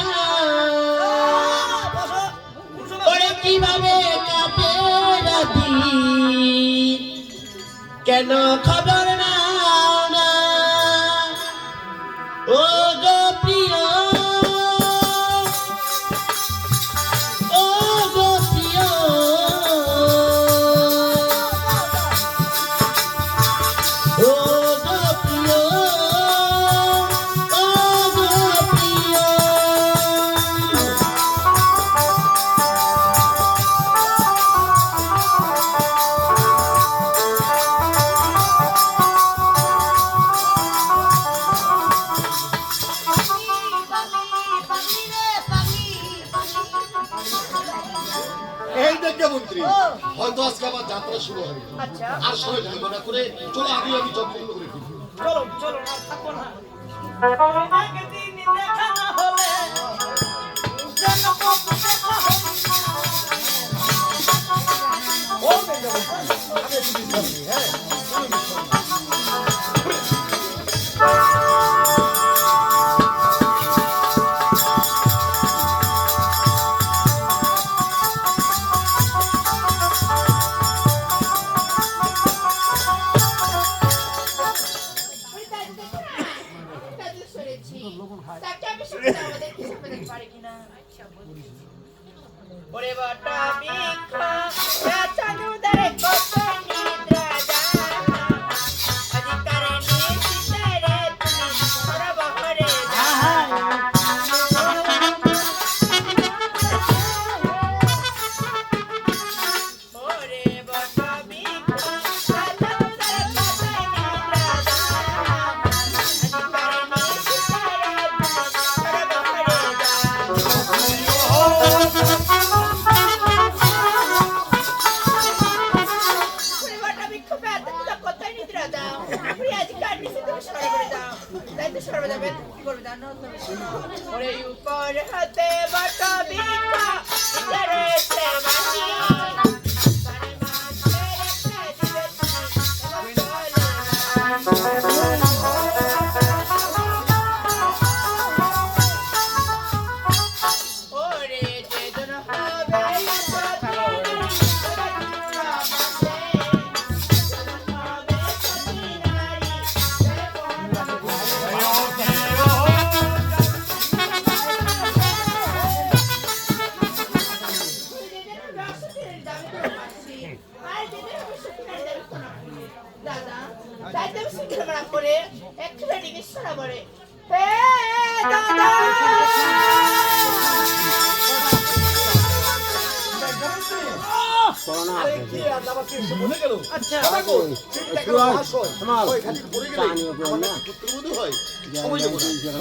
ওরে কিভাবে কাটে রাতি কেন খবর নাও না ও গো প্রিয় ও গো প্রিয় ও গো প্রিয় ও গো প্রিয় এই দেখে মন্ত্রী হয়তো আজকে আমার যাত্রা শুরু হবে আচ্ছা আর সময় ঢালবো না করে চলো আগে আমি যত্ন করে দিই চলো চলো আর থাকবো না একদিন দেখা না হলে যেন কত দেখা হবে ওরে বাটা বিখা চাচু দরে কত নিদ্রা জানা অধিকারে নিশিতারে তুমি সরব হরে ওরে বাটা বিখা চাচু দরে কত নিদ্রা জানা অধিকারে নিশিতারে তুমি সরব হরে ওরে উপর হাতে বাটা বিখা ইতরে সে বানি করে মাঝে ওরে যে জন হবে দাদা তাইতে শিখে মারা করে একটু রেডি বিশ্বরা বলে হে দাদা কি আর আমার কি এসে মনে গেল আচ্ছা বাবা চিন্তা করো আসো ওই খালি পড়ে গেলে আমাদের পুত্রবধূ হয় সময় দেব না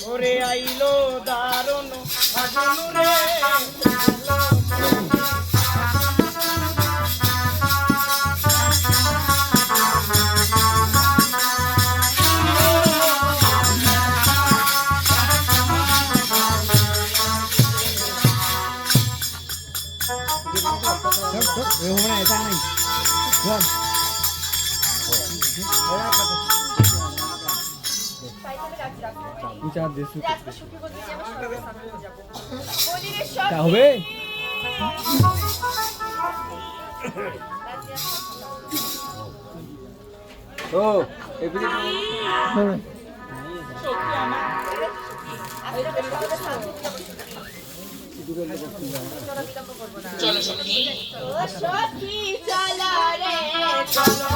ওরে আইলো দারুণ সাজানো রে হবে সখী চলো রে চলো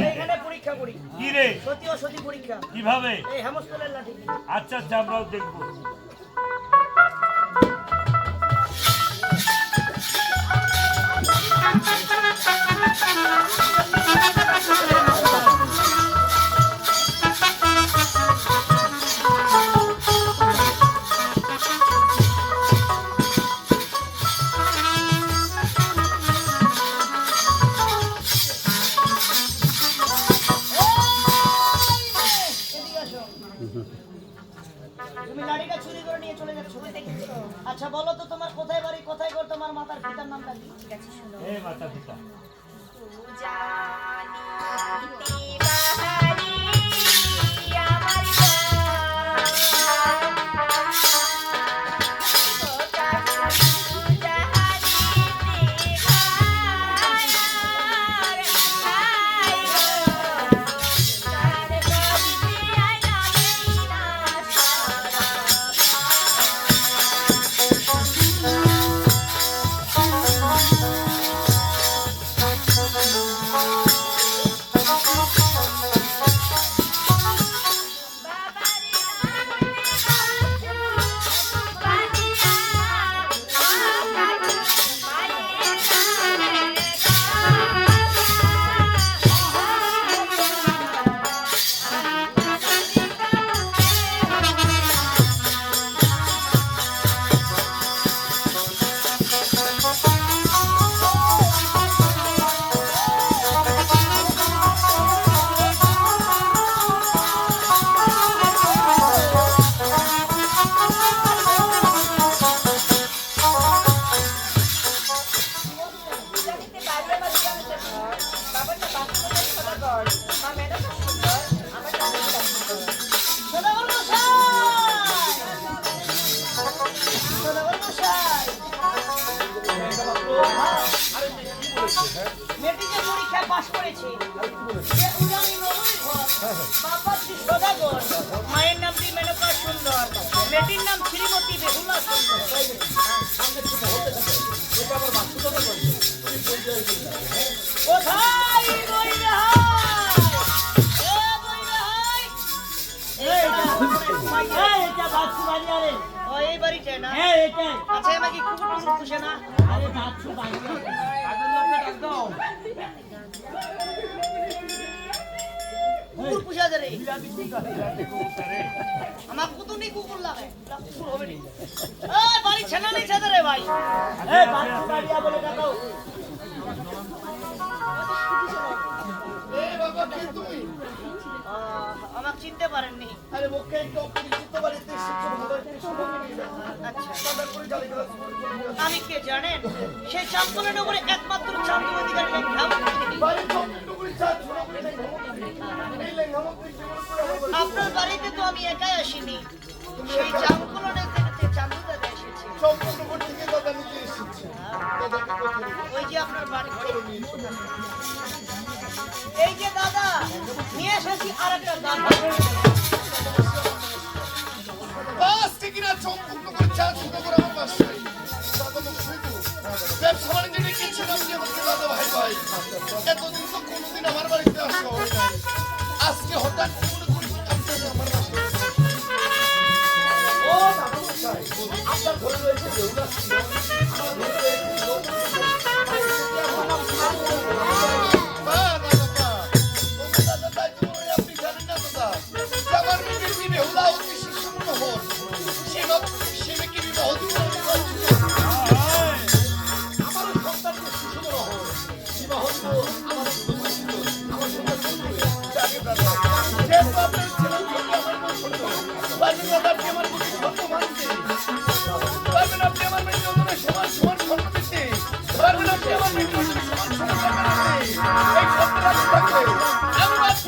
এখানে পরীক্ষা করি কি রে সতী ও সতী পরীক্ষা কিভাবে এই হেমস্থলের লাঠি আচ্ছা আচ্ছা আমরাও দেখবো তুমি লাঠিটা চুরি করে নিয়ে চলে যাচ্ছ আচ্ছা বলো তো তোমার কোথায় বাড়ি কোথায় ঘর তোমার মাতার পিতার নামটা কি ঠিক আছে শোনো এ মাতা পিতা এ উড়ানি নগরী ঘর। বাবা শ্রী সদাগর, মায়ের নামটি মেনকা সুন্দর, মেয়েটির নাম শ্রীমতী বেহুলা সুন্দর। কোথায় বই রেহাই? এ বই রেহাই? এটা বাচ্চু বাড়ি আরে ও, এই বাড়িতে না? হ্যাঁ এটাই আচ্ছা, এবার কি কুকুর টুকুর পুষে না? আরে বাচ্চু বাড়ি কুকুর পুষে আছে রে। আমার কুতুনি কুকুর লাগে, কুকুর হবে নি। এই বাড়ি ছেনা নেই ছেদে রে ভাই। এই বাচ্চু বাড়ি বলে ডাকো এ বাবা কে তুমি? আমাকে চিনতে পারেননি। আরে মুখে একটু অপরিচিত বাড়িতে এসেছো, ভালো একটু সময় নিয়ে যাও। আচ্ছা, তাড়াতাড়ি করে গালি গালাজ করে চলে যাও। আমি কে জানেন? সেই চাঁদপুরের নগরে একমাত্র চাঁদপুর অধিকারী লোক ধামপুরি। বাড়ি চন্দ্রপুরি চা ছোড়া করে নেই ঘামোচ্ছি। এই লেঙ্গামোত্রী জীবন করে আমার বাড়ি। আপনার বাড়িতে তো আমি একাই আসিনি, সেই চাঁদপুরনের থেকে চাঁদু দাদা এসেছে। চন্দ্রপুর থেকে দাদা নিতে এসেছি। দাদাকে কোথায় রেখে? ওই যে আপনার বাড়িতে। এই যে দাদা নিয়ে এসেছি আর একটা দাদা। বাস থেকে না চন্দ্রপুর চা ছোড়া করে আমার বাসায়। দাদা তো শুধু ব্যবসা বাণিজ্য নিয়ে কিছু না বুঝে বলতে দাদা ভাই ভাই। এতদিন তো কোনোদিন আমার বাড়িতে আসা হয় নাই। আজকে হঠাৎ মনে করি আপনারা আমার বাসায়। ও দাদা মশাই, আপনার ঘরে রয়েছে বেহুলা সুন্দর। আমার ঘরে রয়েছে বা দাদা বা। ও দাদা তাই তো মনে হয় আপনি জানেন না দাদা। যে আমার মেয়ের বিয়ে বেহুলা অতি শিশু মনোহর। সে মেয়েকে বিবাহ দিতে আমি বলছি। আমারও সন্তানকে শিশু মনোহর। বিবাহ দিব আমার সুন্দর। আমার সন্তান সুন্দর। জানি দাদা। যেহেতু আপনার ছেলের প্রতি আমার পছন্দ। পারবেন দাদা আপনি আমার প্রতি সত্য মানতে। পারবেন আপনি আমার মেয়ের ওজনে সমান সমান স্বর্ণ দিতে। পারবেন আপনি আমার মেয়ের ওজনে সমান সমান টাকা দিতে। এই সত্য রাখতে থাকবে। আমি মাত্র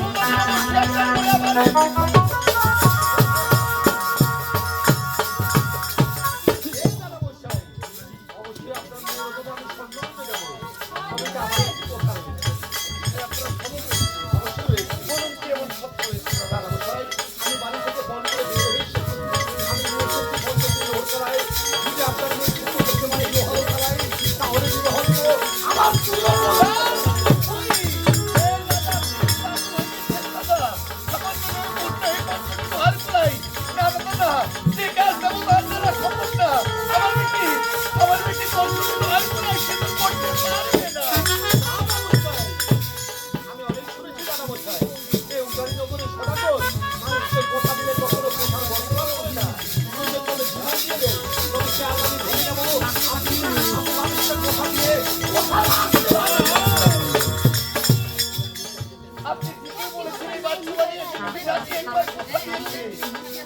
আপনি ঠিকই বলেছেন, এই বাচ্চা বানিয়ে এসে বিরাটি একবার কথা দিয়েছে।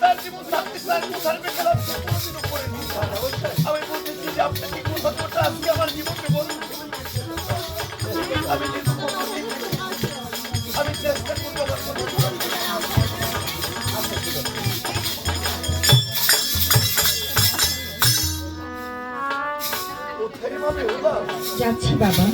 তার জীবন থাকতে তার কোথার বেকার আপনি কোনোদিনও করেননি। আমি বলতেছি যে আপনাকে কোথা কোথা আজকে আমার জীবনকে বলুন। আমি কিন্তু কোনোদিন আমি চেষ্টা করবো আমার কোথায় ভাবে হলো যাচ্ছি বাবা।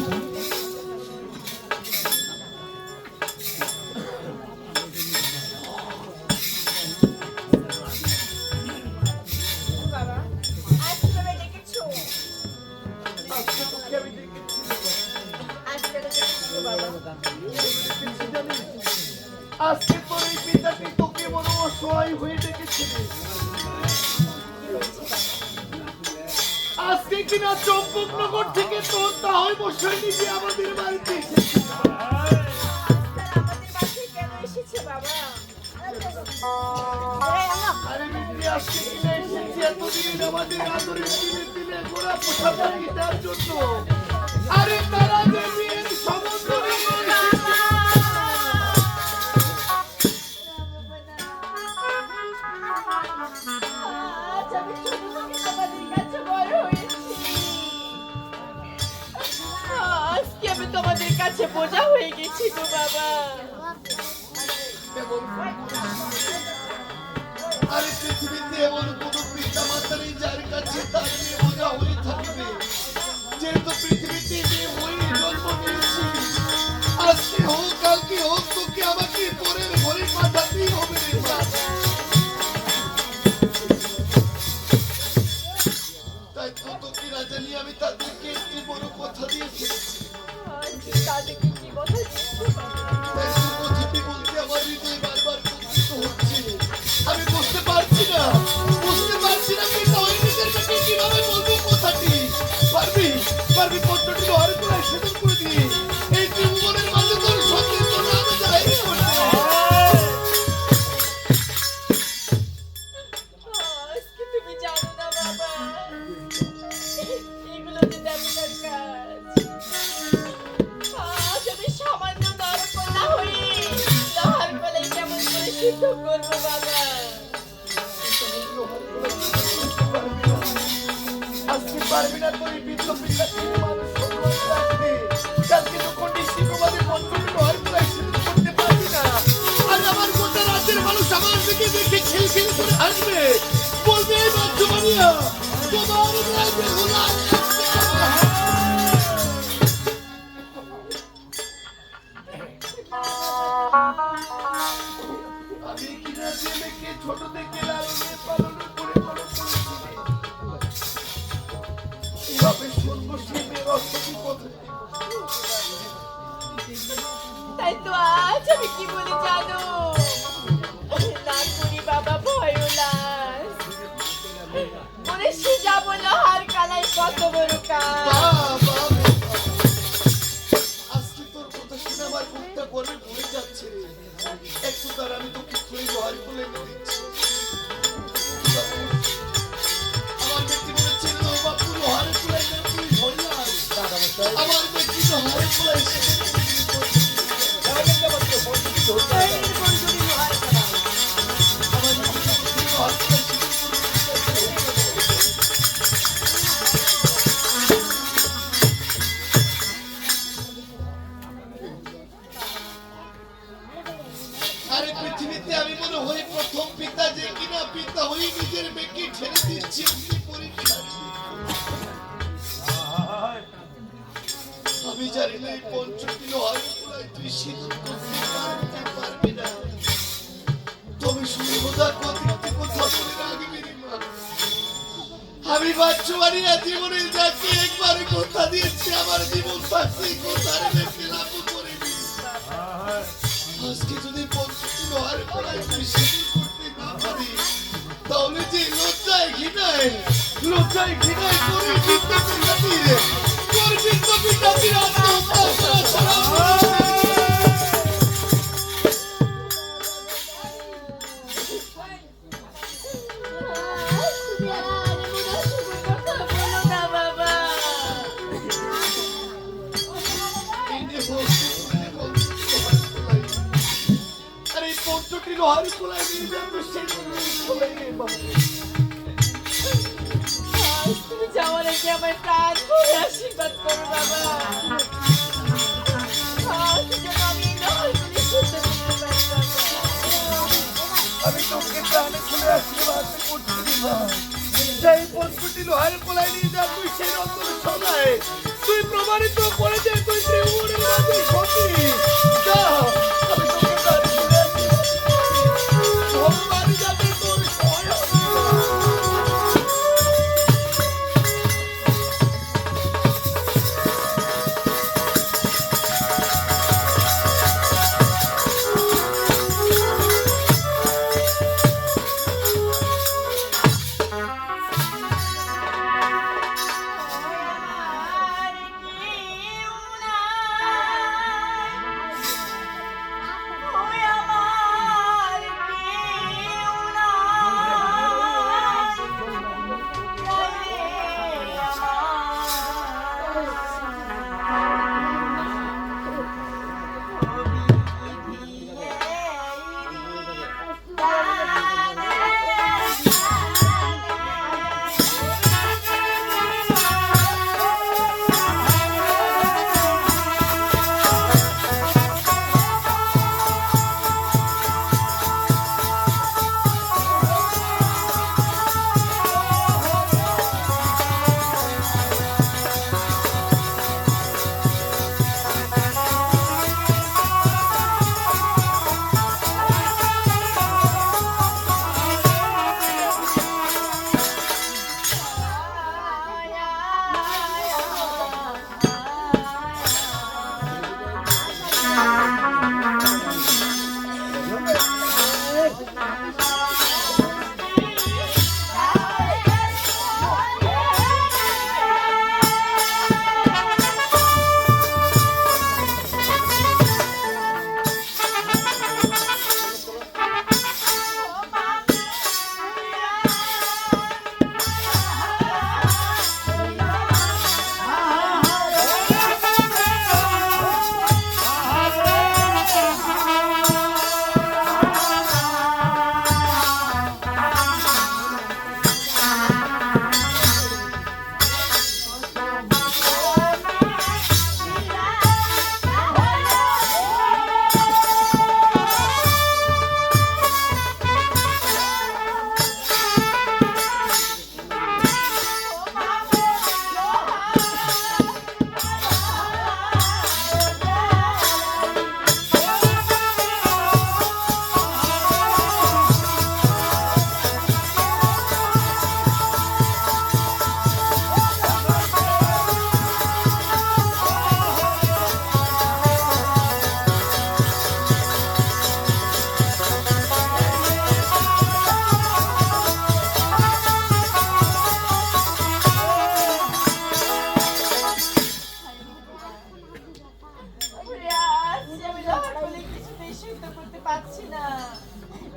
আজকে তোর এই পিতাটি তোকে বড় অসহায় হয়ে ডেকেছিলেন। আজকে কিনা চম্পকনগর থেকে তোর তাহলে বসে নিজে আমাদের বাড়িতে এসেছে। আরে মিত্রি আজকে কিনা এসেছি এতদিন আমাদের আদরের দিনে দিনে গোড়া পোষা পাখিটার জন্য। আরে তারা যে বিয়ের সমুদ্র আজকে আমি তোমাদের কাছে বোঝা হয়ে গেছি তো বাবা। আরে পৃথিবীতে এমন কোন পিতা মাতা নেই যার কাছে তার মেয়ে বোঝা হয়ে থাকবে। যেহেতু পৃথিবীতে মেয়ে হয়ে জন্ম নিয়েছি, আজকে হোক কালকে তো করবো বাবা। আজকে পারবি না তুই বিদ্যুৎ মানুষ রাখতে, কালকে যখন নিশ্চিত তোমাদের বন্ধুকে লোহার কুলাই সিদ্ধ করতে পারবি না। আর আমার গোটা রাজ্যের মানুষ আমার দিকে দেখে খিলখিল করে হাসবে, বলবে এই বাচ্চা মানিয়া তোমার রাজ্যে ঘোড়া। আমি কিনা ছেলেকে ছোট থেকে লালনে পালন করে বড় করেছি, এভাবে শুনবো শিবের অস্তি কোথায়। তাই তো আজ আমি কি বলে জানো, না করি বাবা ভয়লাস বলে সে যাব লোহার কালাই কত বড় কাজ। আজকে তোর কথা শুনে আমার বুকটা গর্বে ভরে যাচ্ছে রে। একটু তার আমি তোকে খুলে লোহার কুলে এনে দিচ্ছি। আমার ব্যক্তি বলেছিল বাপু লোহার কুলাই না তুই ধরিয়াস, আমার ব্যক্তি লোহার কুলাই সে আরে পৃথিবীতে আমি মনে হয় প্রথম পিতা যে কিনা পিতা হয়ে নিজের মেয়েকে ছেড়ে দিচ্ছি অমনি পরীক্ষা। আমি জানি না এই পঞ্চটি লোহার কুলাই তুই সিদ্ধ করতে পারবি না, তবে শুনে বোধা কদিকটি কথা বলে রাখবি রে মা। আমি বাচ্চা বাড়িয়া জীবনে যাকে একবারে কথা দিয়েছি আমার জীবন থাকতে কথা রেখে খেলাপ করিনি। আজকে যদি পঞ্চটি লোহার কুলাই তুই সিদ্ধ করতে না পারি, তাহলে যে লজ্জায় ঘৃণায় করে বিদ্যা পিতাটি রে তোর বিদ্যা পিতাটির আত্মহত্যা করা ছাড়া লোহার কুলাই নিয়ে যাবে সেই কুলাই রে বাবা। তুমি যাওয়ার আগে আমার প্রাণ ভরে আশীর্বাদ করো বাবা। আমি লোহার গুলি শুনতে পেতে পারি বাবা। আমি তোকে প্রাণে খুলে আশীর্বাদ করছি না, সেই পঞ্চটি লোহার কুলাই নিয়ে যা তুই সেই রতন সদায় তুই প্রমাণিত করে দে তুই ত্রিভুবনের রাজা সতী। যা আমি তোকে প্রাণে খুলে আশীর্বাদ করছি, ভগবান যাতে তোর সহায় হয়। করতে পারছি না,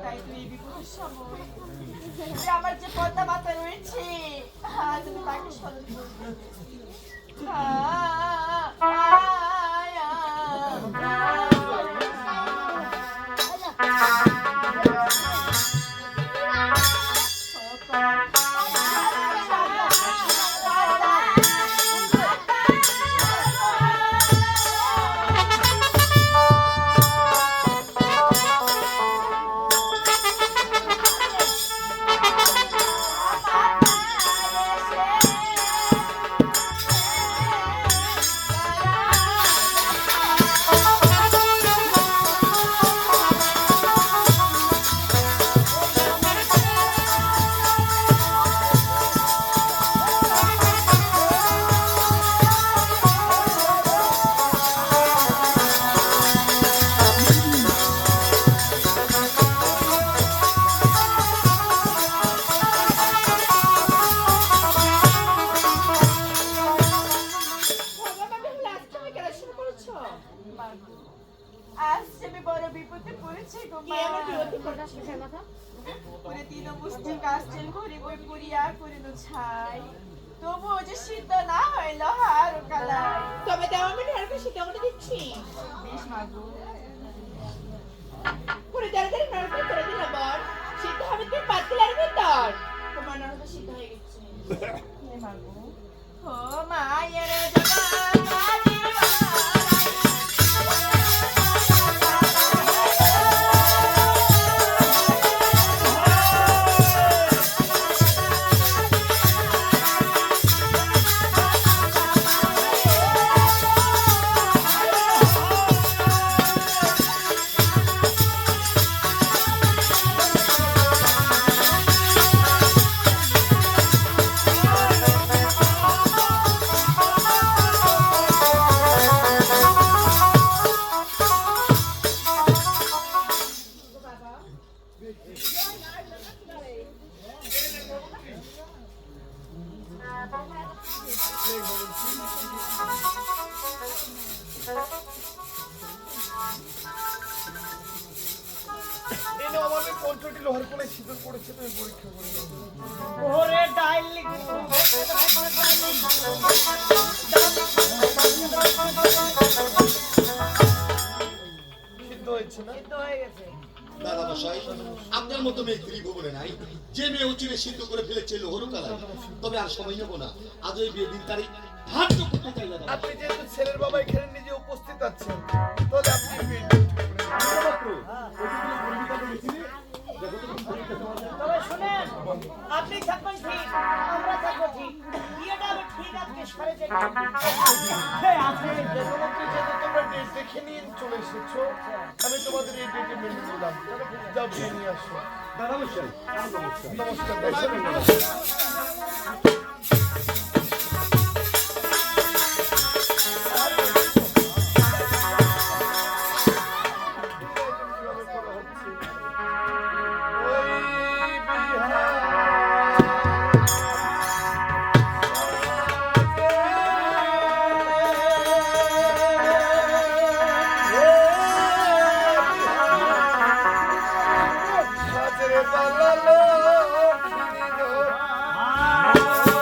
তাই তো এই বিপদের সময় যে আমার যে পর্দা মাথা রয়েছে আজ আমি তাকে স্মরণ করবো। আজ আমি বড় বিপদে পড়েছি গো মা। পুরে তিন মুষ্টি কাষ্টেল ঘুরি বই পুরিয়া করিল ছাই, তবুও যে সিদ্ধ না হইল হার কালাই। তবে দেওয়া আমি ঢেরকে সিদ্ধ করে দিচ্ছি। বেশ মাগো, পুরে তাড়াতাড়ি নরকে করে দিল বর, সিদ্ধ হবে তুই পাতলার ভিতর। তোমার নরকে সিদ্ধ হয়ে গেছে। হে মাগো, ও মায়ের জবান আমাদের কণ্ঠটি লোহার কোলে শীতল পড়েছে, তুমি পরীক্ষা করে ওরে ডাইলি সিদ্ধ হয়েছে না? সিদ্ধ হয়ে গেছে। দাদা মশাই, আপনার মতো মেয়ে ত্রিভুবনে নাই। যে মেয়ে উচিরে সিদ্ধ করে ফেলেছে লোহরু কালাই। তবে আর সময় নেব না, আজ ওই বিয়ের দিন তারিখ ধার্য করতে চাই দাদা। আপনি যেহেতু ছেলের বাবা এখানে নিজে উপস্থিত আছেন, তাহলে আপনি তবে শুনেন, আপনি থাকবেন ঠিক, আমরা থাকবো ঠিক, বিয়েটা হবে ঠিক আজকে 4:30। তোমরা ডেট দেখে নিয়ে চলে এসেছো, আমি তোমাদের এই ডেটে মেনে নিলাম। যাও বিয়ে নিয়ে আসো। দাদা মশাই, নমস্কার। Ah!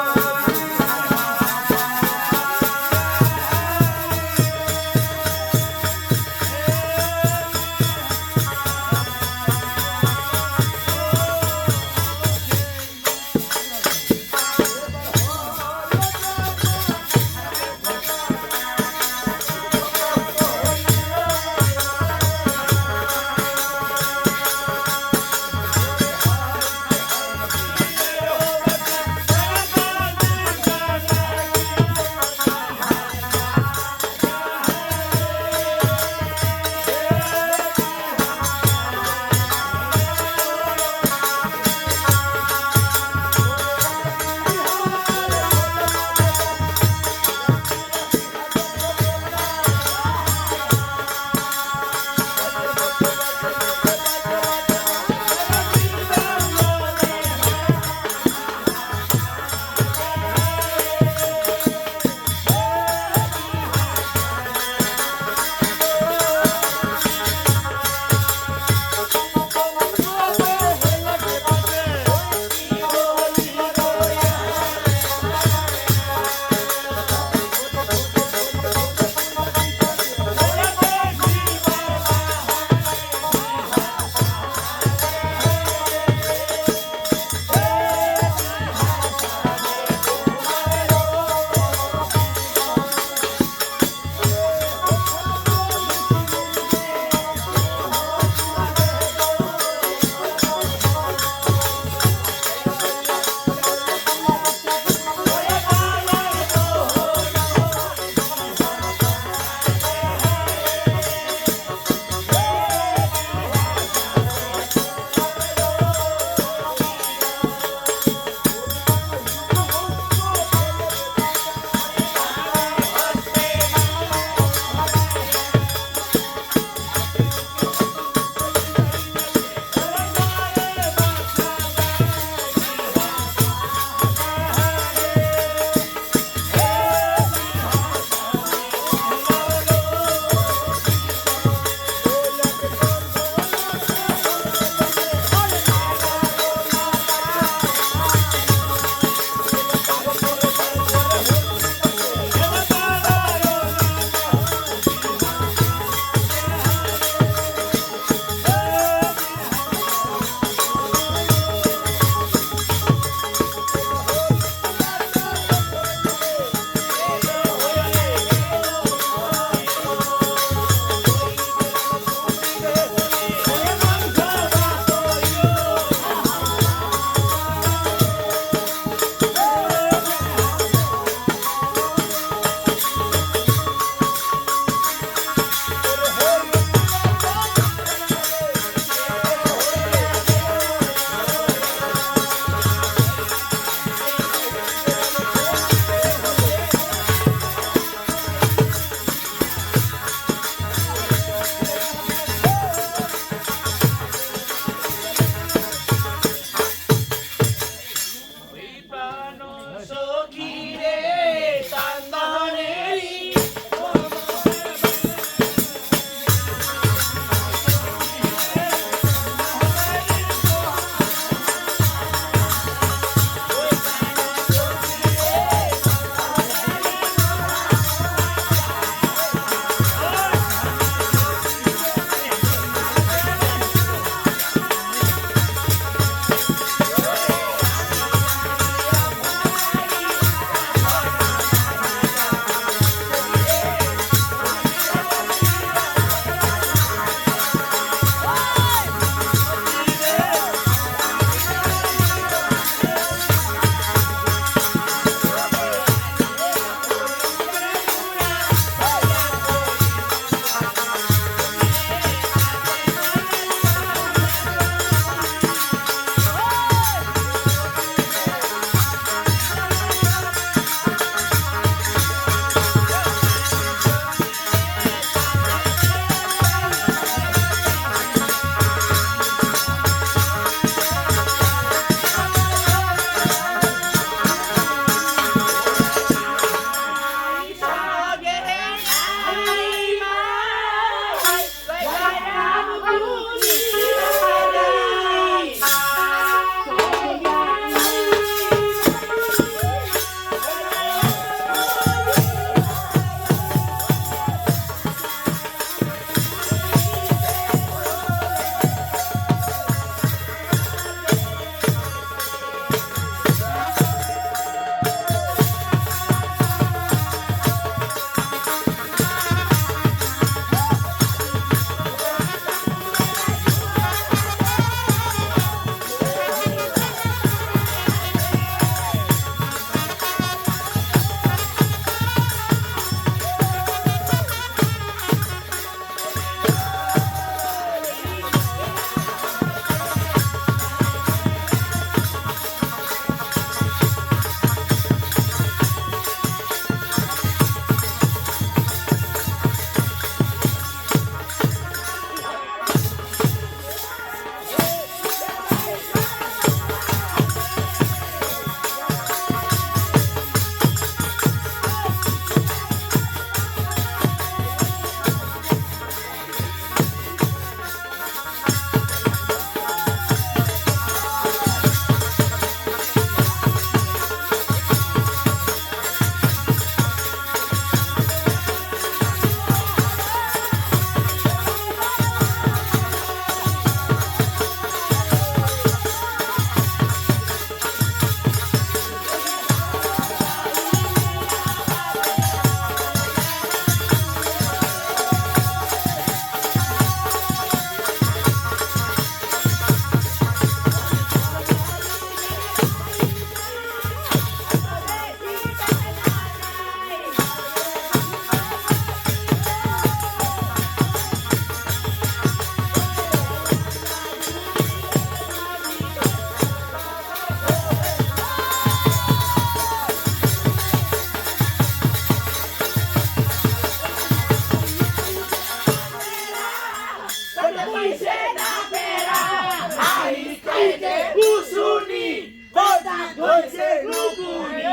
হইছে কুসুনি বড়া হইছে রুকুনি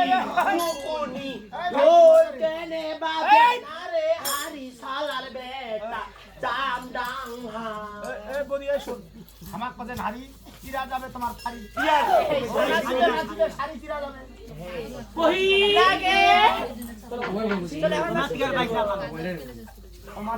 মুকুনি ঢোল কেনে বাজে না রে হারি শালার বেটা দাম ডাং হা এই বলি এই শুন আমার কথা নারী চিরা যাবে তোমার শাড়ি শাড়ি চিরা যাবে কই লাগে নাতিকার বাইক না আমার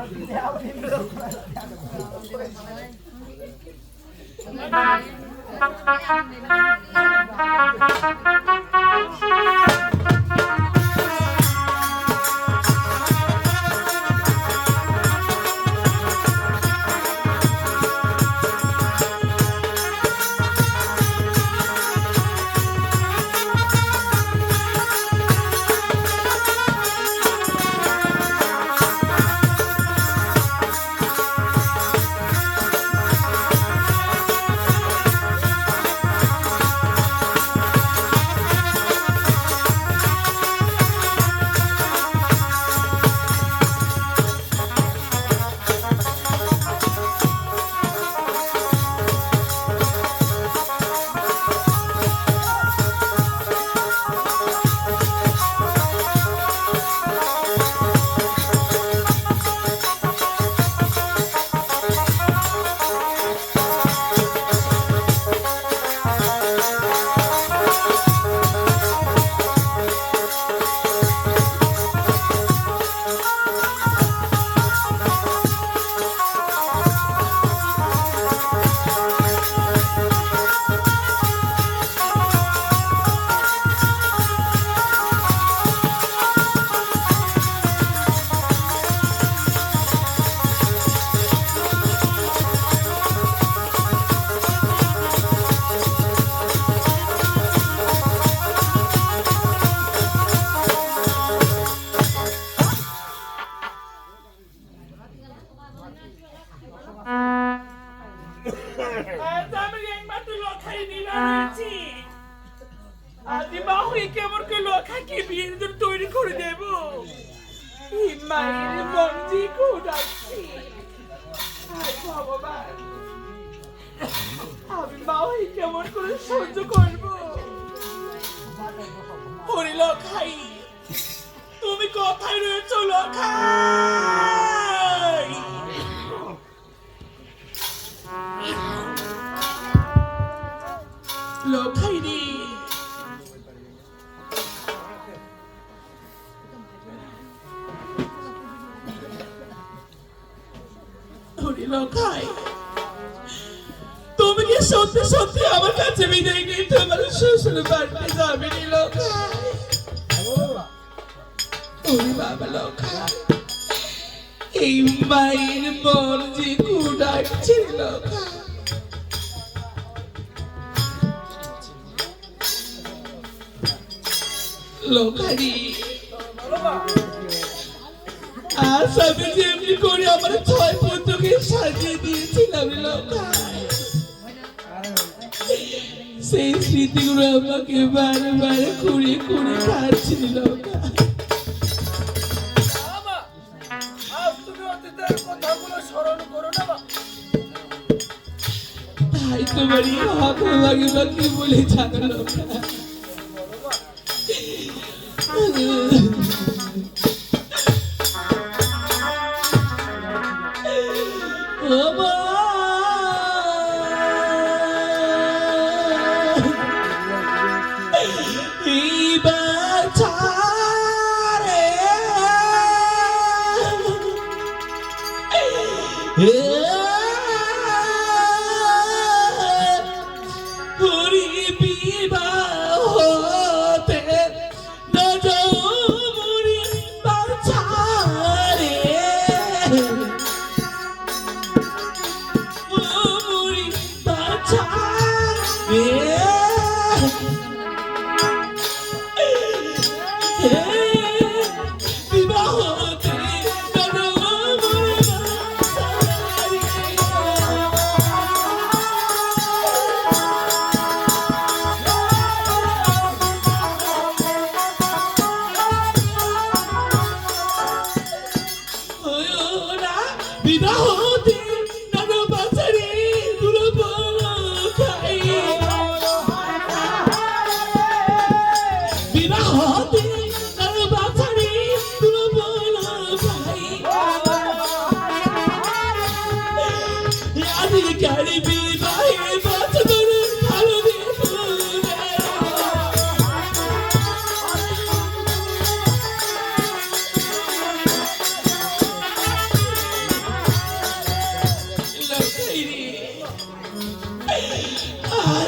আমি একমাত্র লখাই নিলাছি আদি বাহুই কেমন করে লখাই কি বিয়ের জন্য তৈরি করে দেব এই মায়ের মন যে কোড়াচ্ছি ভগবান আমি বাহুই কেমন করে সহ্য করব ওরে লখাই তুমি কোথায় রয়েছো লখাই লখাই রে ওরে লখাই তুমি কি সত্যি সত্যি আমার কাছে বিদায় নিয়ে তোমার শ্বশুর বাড়িতে যাবে রে লখাই ওরে বাবা লখাই এই মায়ের মন যে কুড়াচ্ছে লখাই লখারি আজ আমি যেমনি করে আমার 6 পুত্রকে সাজিয়ে দিয়েছিলাম লখাই সেই স্মৃতিগুলো আমাকে বারে বারে কুড়িয়ে কুড়িয়ে খাচ্ছিল লখাই তুমি অতীতের কথাগুলো স্মরণ করো না তাই তোমারই হতভাগী বাকি বলে জানো লখাই হরি বিবাহ হতে নজর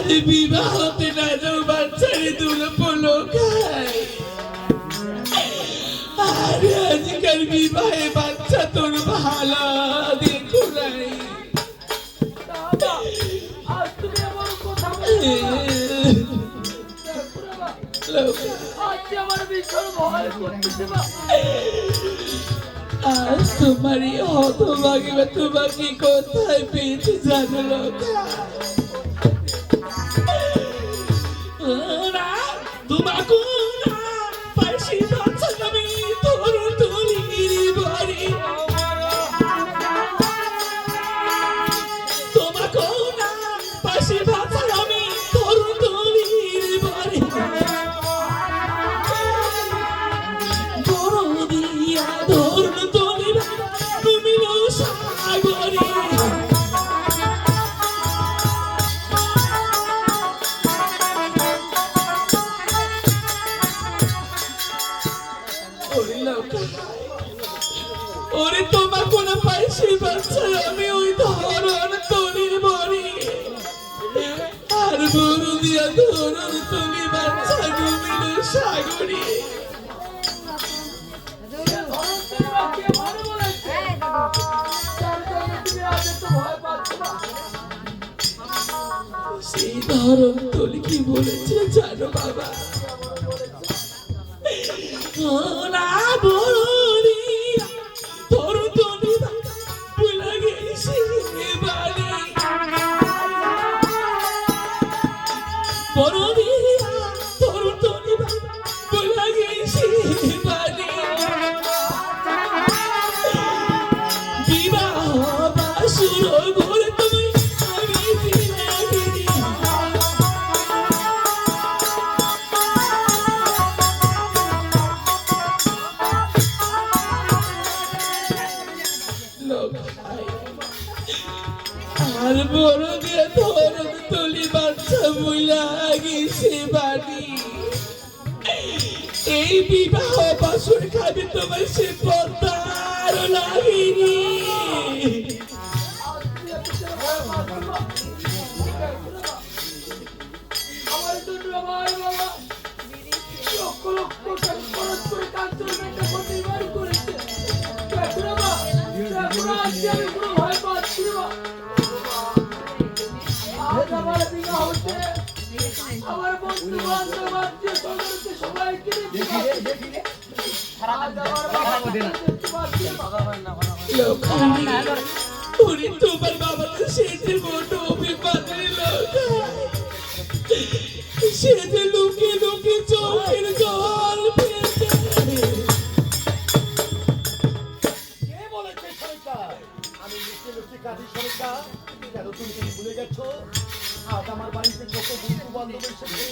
আরে বিবাহতে না যাও বাচ্চারে দুলো পলো খায় আরে আজকাল বিবাহে বাচ্চা তোর ভালো দেখো নাই আজ তুমি আমার কথা বলছো আজ আমার ভীষণ ভয় করতেছে মা আজ তোমারই হতভাগী বা তোমাকে কোথায় পেয়েছে জানো লোক তোমাকে পাশে বাচ্চা আমি তোর তুলির বাড়ি তোমাকে পাশে বাচ্চা আমি তোর তুলির বাড়ি বড় দিয়া ধরুন তুলি তুমি সাগরে ওরে তোমার কোন পাইছি বাচ্চা আমি ওই ধরন তলির বড়ি আর বড় দিয়া ধরন তুমি বাচ্চা ডুবিল সাগরে সেই ধরন তলি কি বলেছে জানো বাবা ওরা বড় দিয়া ধরো তলি ভুলে গেছি বাড়ি বড় দিয়া ধরো তলি ভুলে গেছি বাড়ি বিবাহ বাসুর ঘরে তুমি আমি দিলাগিরি আর বড় দিয়ে ধরন তুলি বাচ্চা বুলা গেছে বাড়ি এই বিবাহ বাসুর খাবে তোমার সে পদ্মার লাগেনি আমার জন্য আমার বাবা লক্ষ লক্ষ টাকা খরচ করে কাঞ্চনটা প্রতিবার করেছে দেখো না মা দেখো না আজকে আমি কোনো ভয় পাচ্ছি না আজ আমার বিবাহ হচ্ছে আমার বন্ধু বান্ধব আত্মীয় স্বজনকে সবাইকে আজ আমার বাবা দেখতে পাচ্ছি না ওরে তোমার বাবা তো সেজে বড় অভিমানের লোক সেজে লুকে লুকে চোখের জল ফেলছে কে বলেছে সরকার আমি লুকিয়ে লুকিয়ে কাঁদি সরকার কেন তুমি কি ভুলে গেছো আজ আমার বাড়িতে কত বন্ধু বান্ধব এসেছে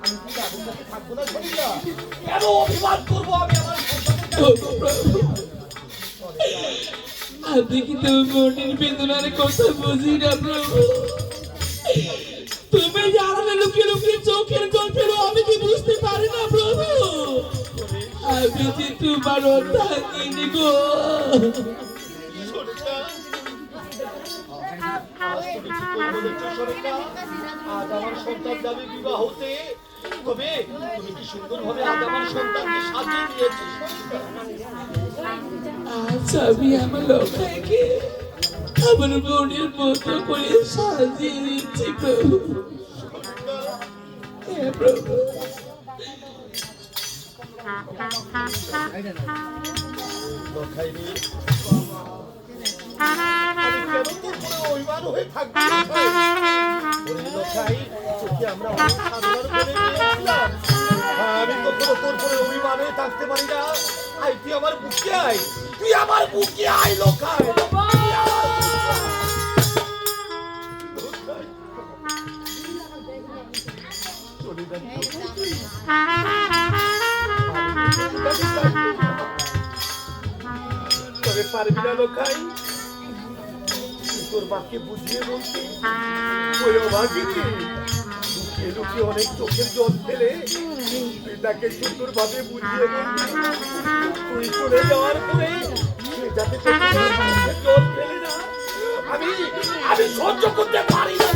আমি কি তাদের সাথে থাকবো না সরকার কেন অভিমান করবো আমি আমার আপনি কি তোমার মনের বেদনার কথা বুঝি না প্রভু তুমি জানালে লুকিয়ে লুকিয়ে চোখের জল ফেলো আমি কি বুঝতে পারি না প্রভু আমি যে তোমার অর্থাৎ গো আজ আমার সন্তান যাবে বিবাহ হতে তবে তুমি কি সুন্দরভাবে আজ আমার সন্তানকে সাজিয়ে দিয়েছো আজ আমি আমার লোকাইকে আমার বোনের মতো করে সাজিয়ে দিচ্ছি প্রভু হ্যাঁ প্রভু আমি কখনো তোর পরে অভিমান হয়ে থাকতে পারি না আই তুই আমার বুকে আয় তুই আমার বুকে আয় লোকাই পারবি না লোকাই তোর মাকে বুঝিয়ে বলছি ওই অভাগিনী লুকিয়ে লুকিয়ে অনেক চোখের জল ফেলে তুই তাকে সুন্দর ভাবে বুঝিয়ে বলবি তুই চলে যাওয়ার পরে সে যাতে চোখের জল ফেলে না আমি সহ্য করতে পারি না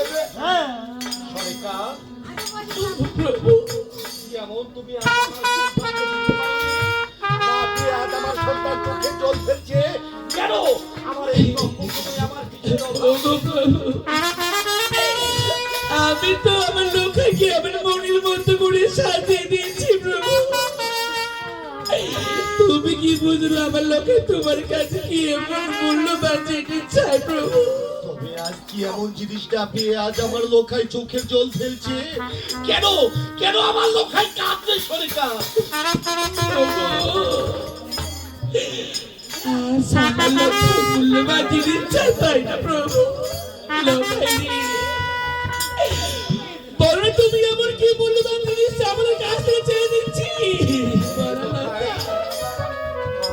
সরেকা, প্রভু কেমন তুমি আজ আমার সন্তান চোখে জল ফেলছে কেন? আমার এই রক্ত তুমি আমার পিঠে দাও। আমি তো আমার লোকাকে আমার মনের মতো করে সাজিয়ে দিয়েছি প্রভু। তুমি কি বুঝলো আমার লোকে তোমার কাছে কি এমন মূল্যবান জিনিস চাই প্রভু? তবে আজ কি এমন জিনিসটা পেয়ে আজ আমার লোকাই চোখের জল ফেলছে কেন? কেন আমার লোকাই কাঁদছে সরেকা? আজ আমার লোকে মূল্যবান জিনিস চাই না প্রভু। লোকাই বলো তুমি এমন কি মূল্যবান জিনিস আমার কাছ থেকে চেয়ে দিচ্ছি?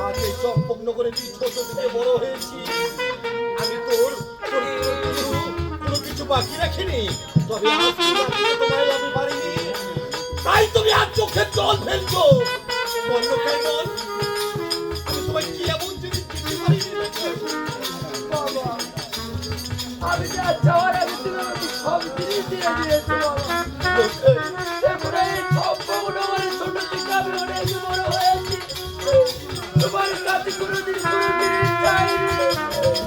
আজ এই সম্পূর্ণ করে তুই ছোট থেকে বড় হয়েছি, আমি তোর কোনো কিছু বাকি রাখিনি। তবে আজ তোমায় আমি পারিনি, তাই তুমি আজ চোখের জল ফেলছো। বন্ধ খাই বল, আমি তোমায় কি এমন জিনিস দিতে পারিনি? বাবা, আমি যা চাওয়ার আগে তুমি আমাকে সব জিনিস দিয়ে দিয়েছো বাবা। এখন এই সম্পূর্ণ মানে ছোট থেকে আমি অনেক বড় হয়েছি, তোমার কাছে কোনোদিন কোনো জিনিস চাইনি।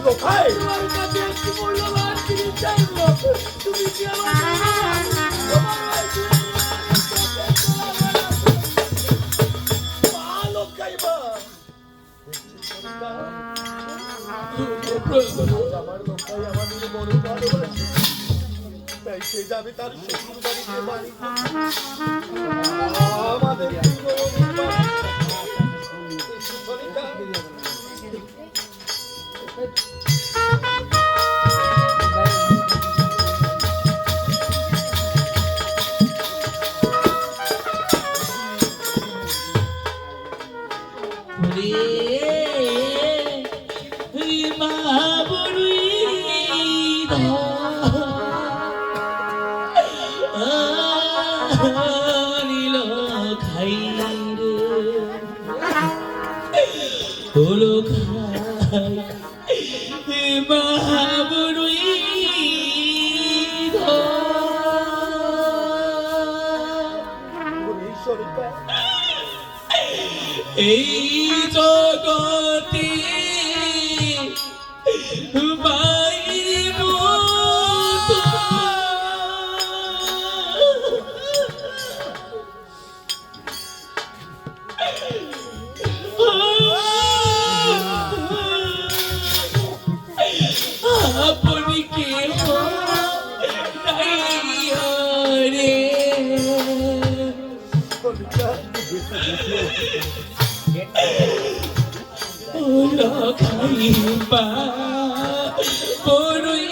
লোকাই তোমার কাছে একটি মূল্যবান জিনিস চাইবো, তুমি কি আমার তোমার লোকাই বা আমার লোকাই আমাদের বড় ভালোবাসে, তাই সে যাবে তার শ্বশুর বাড়িতে বাড়ি আমাদের এই জগতে বাইরে মতো আপনি কেহ রে খাইবা বড়ই